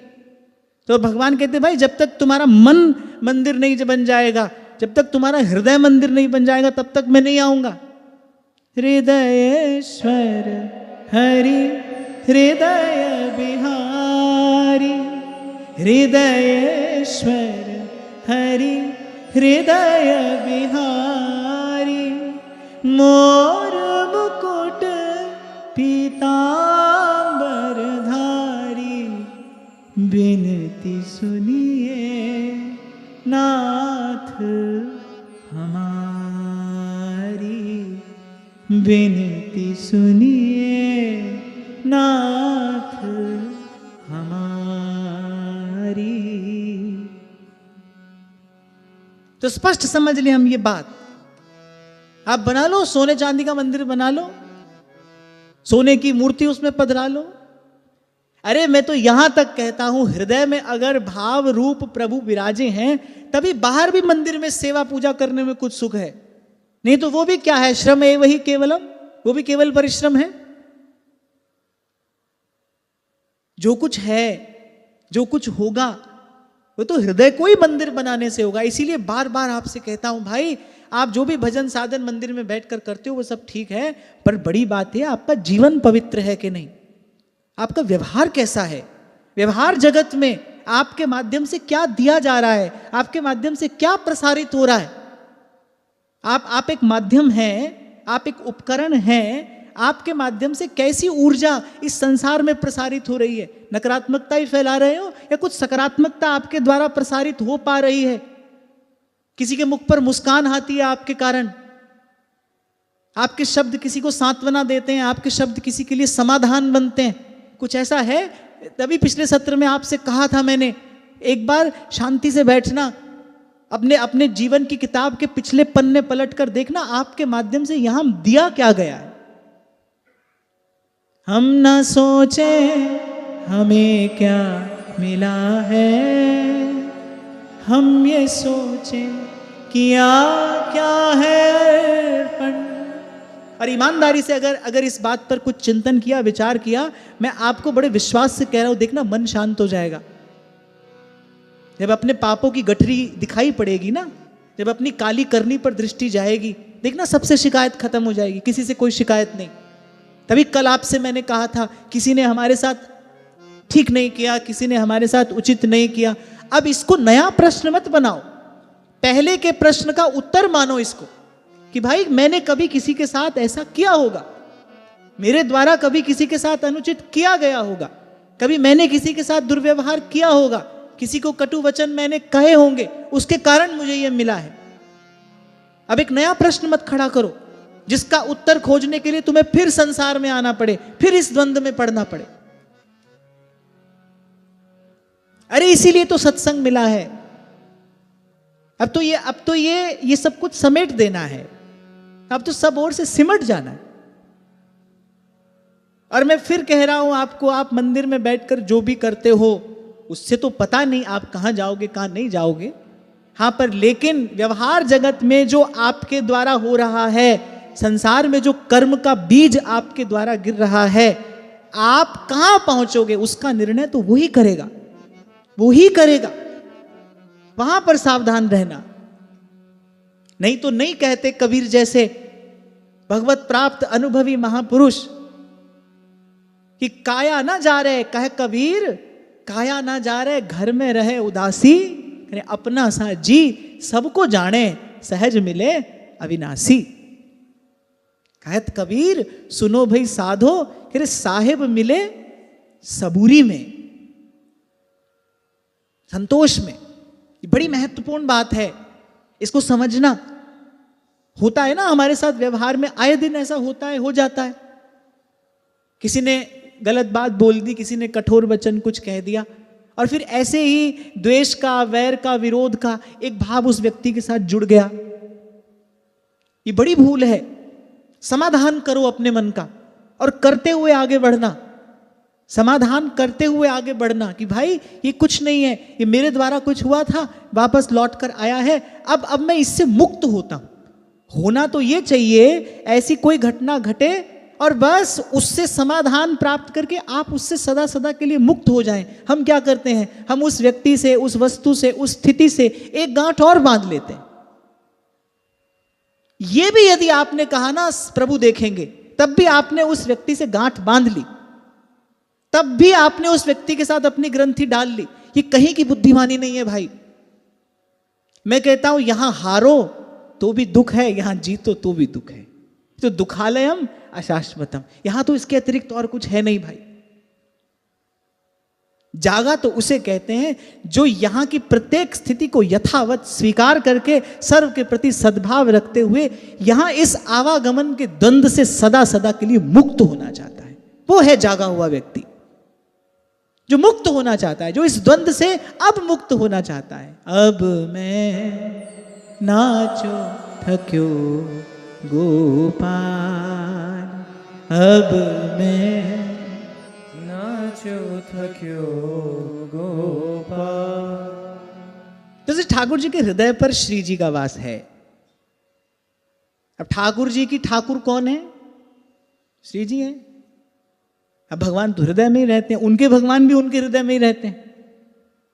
तो भगवान कहते भाई जब तक तुम्हारा मन मंदिर नहीं बन जाएगा, जब तक तुम्हारा हृदय मंदिर नहीं बन जाएगा, तब तक मैं नहीं आऊंगा। हृदयेश्वर हरि हृदय बिहारी, हृदयेश्वर हरि हृदय बिहारी, मोर मुकुट पीतांबर धारी, बिनती सुनिए नाथ हमारी, बिनती सुनिए नाथ हमारी। तो स्पष्ट समझ लें हम ये बात। आप बना लो, सोने चांदी का मंदिर बना लो, सोने की मूर्ति उसमें पधरा लो। अरे मैं तो यहां तक कहता हूं, हृदय में अगर भाव रूप प्रभु विराजे हैं, तभी बाहर भी मंदिर में सेवा पूजा करने में कुछ सुख है। नहीं तो वो भी क्या है, श्रम है वही केवलम, वो भी केवल परिश्रम है। जो कुछ है, जो कुछ होगा, वो तो हृदय को ही मंदिर बनाने से होगा। इसीलिए बार बार आपसे कहता हूं भाई, आप जो भी भजन साधन मंदिर में बैठकर करते हो वो सब ठीक है, पर बड़ी बात है आपका जीवन पवित्र है कि नहीं, आपका व्यवहार कैसा है। व्यवहार जगत में आपके माध्यम से क्या दिया जा रहा है, आपके माध्यम से क्या प्रसारित हो रहा है। आप एक माध्यम हैं, आप एक उपकरण हैं, आपके माध्यम से कैसी ऊर्जा इस संसार में प्रसारित हो रही है। नकारात्मकता ही फैला रहे हो या कुछ सकारात्मकता आपके द्वारा प्रसारित हो पा रही है। किसी के मुख पर मुस्कान आती है आपके कारण, आपके शब्द किसी को सांत्वना देते हैं, आपके शब्द किसी के लिए समाधान बनते हैं, कुछ ऐसा है। तभी पिछले सत्र में आपसे कहा था मैंने, एक बार शांति से बैठना, अपने जीवन की किताब के पिछले पन्ने पलट कर देखना, आपके माध्यम से यहां दिया क्या गया है। हम ना सोचे हमें क्या मिला है, हम ये सोचे किया क्या है अर्पण। और ईमानदारी से अगर इस बात पर कुछ चिंतन किया, विचार किया, मैं आपको बड़े विश्वास से कह रहा हूं, देखना मन शांत हो जाएगा। जब अपने पापों की गठरी दिखाई पड़ेगी ना, जब अपनी काली करनी पर दृष्टि जाएगी, देखना सबसे शिकायत खत्म हो जाएगी, किसी से कोई शिकायत नहीं। तभी कल आपसे मैंने कहा था, किसी ने हमारे साथ ठीक नहीं किया, किसी ने हमारे साथ उचित नहीं किया। अब इसको नया प्रश्न मत बनाओ, पहले के प्रश्न का उत्तर मानो इसको, कि भाई मैंने कभी किसी के साथ ऐसा किया होगा, मेरे द्वारा कभी किसी के साथ अनुचित किया गया होगा, कभी मैंने किसी के साथ दुर्व्यवहार किया होगा, किसी को कटु वचन मैंने कहे होंगे, उसके कारण मुझे यह मिला है। अब एक नया प्रश्न मत खड़ा करो, जिसका उत्तर खोजने के लिए तुम्हें फिर संसार में आना पड़े, फिर इस द्वंद्व में पड़ना पड़े। अरे इसीलिए तो सत्संग मिला है। अब तो ये सब कुछ समेट देना है, अब तो सब ओर से सिमट जाना है। और मैं फिर कह रहा हूं आपको, आप मंदिर में बैठकर जो भी करते हो, उससे तो पता नहीं आप कहां जाओगे कहां नहीं जाओगे। हां, पर लेकिन व्यवहार जगत में जो आपके द्वारा हो रहा है, संसार में जो कर्म का बीज आपके द्वारा गिर रहा है, आप कहां पहुंचोगे उसका निर्णय तो वही करेगा, वही करेगा। वहां पर सावधान रहना। नहीं तो नहीं कहते कबीर जैसे भगवत प्राप्त अनुभवी महापुरुष कि काया ना जा रहे, कहे कबीर काया ना जा रहे, घर में रहे उदासी, अपना सा जी सबको जाने, सहज मिले अविनाशी। कहत कबीर सुनो भाई साधो, फिर साहिब मिले सबूरी में, संतोष में। ये बड़ी महत्वपूर्ण बात है, इसको समझना। होता है ना हमारे साथ व्यवहार में, आए दिन ऐसा होता है, हो जाता है। किसी ने गलत बात बोल दी, किसी ने कठोर वचन कुछ कह दिया, और फिर ऐसे ही द्वेष का, वैर का, विरोध का एक भाव उस व्यक्ति के साथ जुड़ गया। ये बड़ी भूल है। समाधान करो अपने मन का, और करते हुए आगे बढ़ना, समाधान करते हुए आगे बढ़ना कि भाई ये कुछ नहीं है, ये मेरे द्वारा कुछ हुआ था, वापस लौट कर आया है, अब मैं इससे मुक्त होता हूं। होना तो ये चाहिए, ऐसी कोई घटना घटे और बस उससे समाधान प्राप्त करके आप उससे सदा सदा के लिए मुक्त हो जाएं। हम क्या करते हैं, हम उस व्यक्ति से, उस वस्तु से, उस स्थिति से एक गांठ और बांध लेते हैं। ये भी यदि आपने कहा ना प्रभु देखेंगे, तब भी आपने उस व्यक्ति से गांठ बांध ली, तब भी आपने उस व्यक्ति के साथ अपनी ग्रंथि डाल ली। ये कहीं की बुद्धिमानी नहीं है भाई। मैं कहता हूं यहां हारो तो भी दुख है, यहां जीतो तो भी दुख है। तो दुखालयम अशाश्वतम, यहां तो इसके अतिरिक्त और कुछ है नहीं भाई। जागा तो उसे कहते हैं जो यहां की प्रत्येक स्थिति को यथावत स्वीकार करके सर्व के प्रति सद्भाव रखते हुए यहां इस आवागमन के द्वंद्व से सदा सदा के लिए मुक्त होना चाहता है। वो है जागा हुआ व्यक्ति, जो मुक्त होना चाहता है, जो इस द्वंद्व से अब मुक्त होना चाहता है। अब मैं नाचो थक्यो गोपाल, अब मैं नाचो थक्यो गोपाल। जैसे ठाकुर जी के हृदय पर श्री जी का वास है। अब ठाकुर जी की ठाकुर कौन है? श्री जी है। अब भगवान तो हृदय में ही रहते हैं, उनके भगवान भी उनके हृदय में ही रहते हैं।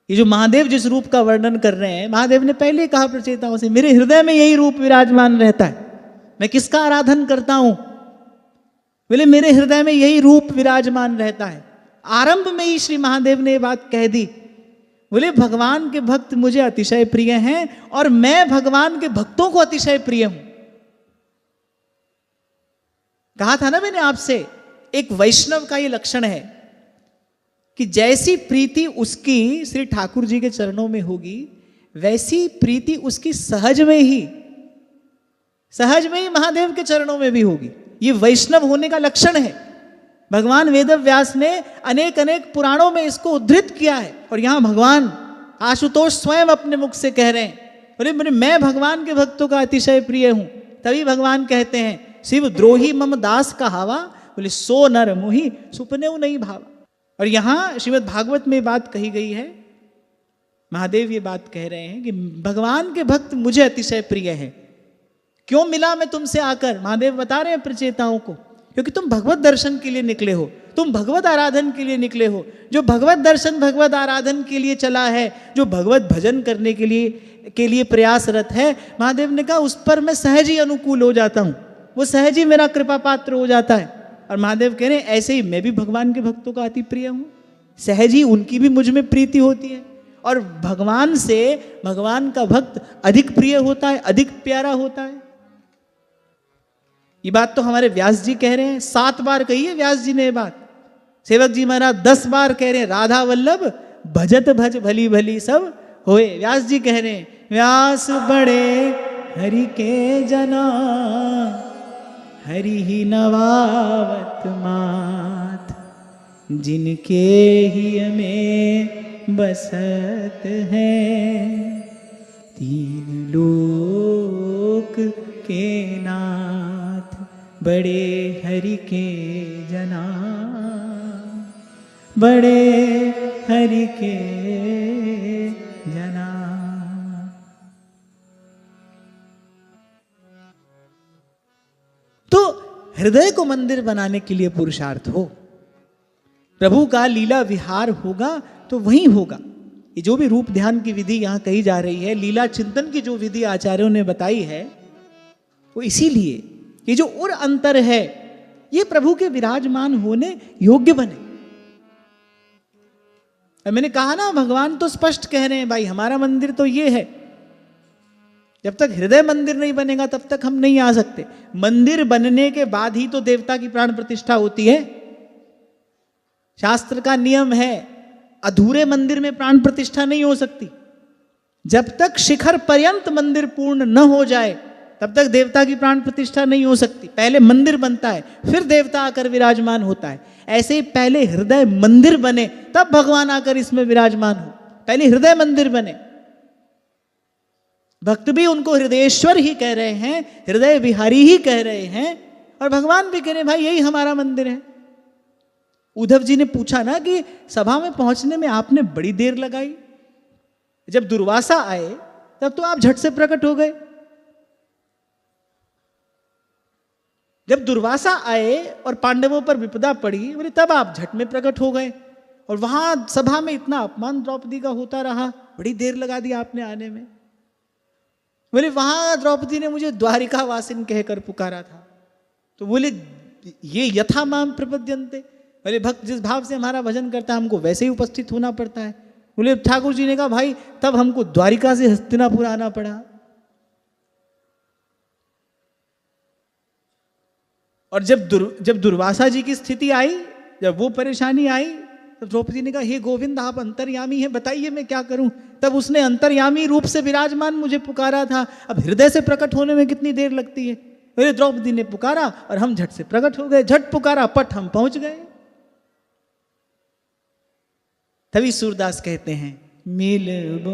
ये जो महादेव जिस रूप का वर्णन कर रहे हैं, महादेव ने पहले ही कहा प्रचेताओं से, मेरे हृदय में यही रूप विराजमान रहता है, मैं किसका आराधन करता हूं? बोले मेरे हृदय में यही रूप विराजमान रहता है। आरंभ में ही श्री महादेव ने ये बात कह दी। बोले भगवान के भक्त मुझे अतिशय प्रिय हैं और मैं भगवान के भक्तों को अतिशय प्रिय हूं। कहा था ना मैंने आपसे, एक वैष्णव का ये लक्षण है कि जैसी प्रीति उसकी श्री ठाकुर जी के चरणों में होगी, वैसी प्रीति उसकी सहज में ही महादेव के चरणों में भी होगी। ये वैष्णव होने का लक्षण है। भगवान वेदव्यास ने अनेक अनेक पुराणों में इसको उद्धृत किया है और यहां भगवान आशुतोष स्वयं अपने मुख से कह रहे हैं, बोले मैं भगवान के भक्तों का अतिशय प्रिय हूं। तभी भगवान कहते हैं, शिव द्रोही मम दास कहावा, बोले सो नर मोहि सुपनेउ नहीं भावा। और यहां श्रीमद् भागवत में बात कही गई है, महादेव ये बात कह रहे हैं कि भगवान के भक्त मुझे अतिशय प्रिय हैं। क्यों मिला मैं तुमसे आकर? महादेव बता रहे हैं प्रचेताओं को, क्योंकि तुम भगवत दर्शन के लिए निकले हो, तुम भगवत आराधन के लिए निकले हो। जो भगवत दर्शन भगवत आराधन के लिए चला है, जो भगवत भजन करने के लिए प्रयासरत है, महादेव ने कहा उस पर मैं सहज ही अनुकूल हो जाता हूं, वो सहज ही मेरा कृपा पात्र हो जाता है। और महादेव कह रहे हैं ऐसे ही मैं भी भगवान के भक्तों का अति प्रिय हूं, सहज ही उनकी भी मुझ में प्रीति होती है। और भगवान से भगवान का भक्त अधिक प्रिय होता है, अधिक प्यारा होता है। ये बात तो हमारे व्यास जी कह रहे हैं, 7 बार कही है व्यास जी ने ये बात। सेवक जी महाराज 10 बार कह रहे हैं, राधा वल्लभ भजत भज भली भली सब होए। व्यास जी कह रहे हैं, व्यास बड़े हरि के जना, हरि ही नवावत मात, जिनके ही में बसत है, 3 लोक के नाथ, बड़े हरि के जना, बड़े हरि के जना। तो हृदय को मंदिर बनाने के लिए पुरुषार्थ हो, प्रभु का लीला विहार होगा तो वही होगा। ये जो भी रूप ध्यान की विधि यहां कही जा रही है, लीला चिंतन की जो विधि आचार्यों ने बताई है, वो इसीलिए ये जो उर अंतर है, ये प्रभु के विराजमान होने योग्य बने। मैंने कहा ना, भगवान तो स्पष्ट कह रहे हैं, भाई हमारा मंदिर तो ये है, जब तक हृदय मंदिर नहीं बनेगा तब तक हम नहीं आ सकते। मंदिर बनने के बाद ही तो देवता की प्राण प्रतिष्ठा होती है। शास्त्र का नियम है, अधूरे मंदिर में प्राण प्रतिष्ठा नहीं हो सकती। जब तक शिखर पर्यंत मंदिर पूर्ण न हो जाए तब तक देवता की प्राण प्रतिष्ठा नहीं हो सकती। पहले मंदिर बनता है, फिर देवता आकर विराजमान होता है। ऐसे ही पहले हृदय मंदिर बने, तब भगवान आकर इसमें विराजमान हो। पहले हृदय मंदिर बने। भक्त भी उनको हृदयेश्वर ही कह रहे हैं, हृदय विहारी ही कह रहे हैं, और भगवान भी कह रहे हैं भाई यही हमारा मंदिर है। उद्धव जी ने पूछा ना कि सभा में पहुंचने में आपने बड़ी देर लगाई, जब दुर्वासा आए तब तो आप झट से प्रकट हो गए। जब दुर्वासा आए और पांडवों पर विपदा पड़ी, बोले तब आप झट में प्रकट हो गए। और वहां सभा में इतना अपमान द्रौपदी का होता रहा, बड़ी देर लगा दी आपने आने में। बोले वहां द्रौपदी ने मुझे द्वारिका वासिन कहकर पुकारा था। तो बोले ये यथा माम प्रपद्यन्ते, बोले भक्त जिस भाव से हमारा भजन करता है हमको वैसे ही उपस्थित होना पड़ता है। बोले ठाकुर जी ने कहा भाई तब हमको द्वारिका से हस्तिनापुर आना पड़ा। और जब दुर्वासा जी की स्थिति आई, जब वो परेशानी आई, तो द्रौपदी ने कहा हे गोविंद आप अंतर्यामी हैं, बताइए मैं क्या करूं। तब उसने अंतर्यामी रूप से विराजमान मुझे पुकारा था। अब हृदय से प्रकट होने में कितनी देर लगती है। मेरे द्रौपदी ने पुकारा और हम झट से प्रकट हो गए, झट पुकारा पट हम पहुंच गए। तभी सूरदास कहते हैं मिलबो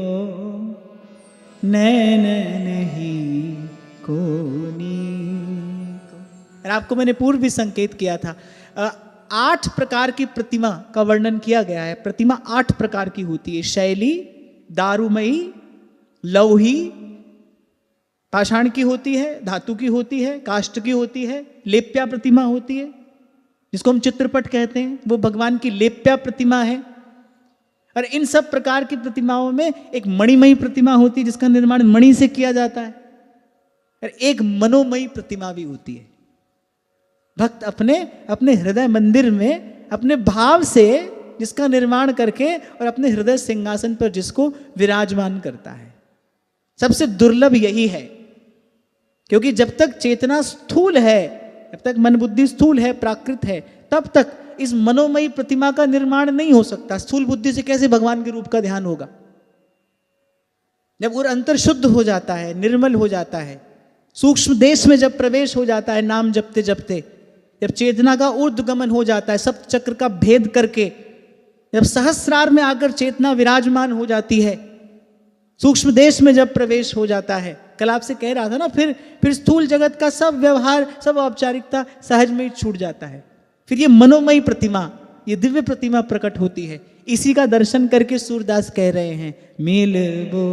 नैन नहीं कोनी को। और आपको मैंने पूर्व भी संकेत किया था, 8 प्रकार की प्रतिमा का वर्णन किया गया है। प्रतिमा 8 प्रकार की होती है, शैली, दारुमयी, लौही, पाषाण की होती है, धातु की होती है, काष्ठ की होती है, लेप्या प्रतिमा होती है जिसको हम चित्रपट कहते हैं, वो भगवान की लेप्या प्रतिमा है। और इन सब प्रकार की प्रतिमाओं में एक मणिमयी प्रतिमा होती है जिसका निर्माण मणि से किया जाता है, और एक मनोमयी प्रतिमा भी होती है। भक्त अपने अपने हृदय मंदिर में अपने भाव से जिसका निर्माण करके और अपने हृदय सिंहासन पर जिसको विराजमान करता है। सबसे दुर्लभ यही है, क्योंकि जब तक चेतना स्थूल है, जब तक मन बुद्धि स्थूल है, प्राकृत है, तब तक इस मनोमयी प्रतिमा का निर्माण नहीं हो सकता। स्थूल बुद्धि से कैसे भगवान के रूप का ध्यान होगा? जब वो अंतर शुद्ध हो जाता है, निर्मल हो जाता है, सूक्ष्म देश में जब प्रवेश हो जाता है नाम जपते जपते, जब चेतना का ऊर्ध्वगमन हो जाता है, सप्त चक्र का भेद करके जब सहस्रार में आकर चेतना विराजमान हो जाती है, सूक्ष्म देश में जब प्रवेश हो जाता है, कल आपसे कह रहा था ना, फिर स्थूल जगत का सब व्यवहार, सब औपचारिकता सहज में ही छूट जाता है। फिर ये मनोमयी प्रतिमा, ये दिव्य प्रतिमा प्रकट होती है। इसी का दर्शन करके सूरदास कह रहे हैं, मिलबो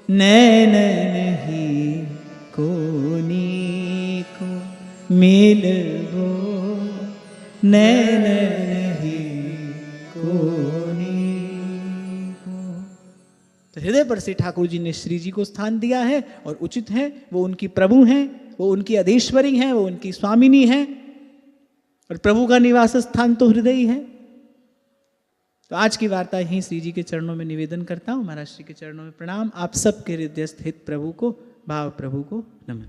नैन नहीं कोनी को, मिलबो नैन नहीं कोनी को। तो हृदय पर से ठाकुर जी ने श्री जी को स्थान दिया है और उचित है। वो उनकी प्रभु हैं, वो उनकी अधीश्वरी हैं, वो उनकी स्वामिनी हैं, और प्रभु का निवास स्थान तो हृदय ही है। तो आज की वार्ता यहीं श्री जी के चरणों में निवेदन करता हूँ। महाराज श्री के चरणों में प्रणाम। आप सबके हृदयस्थ हित प्रभु को, भाव प्रभु को नमन।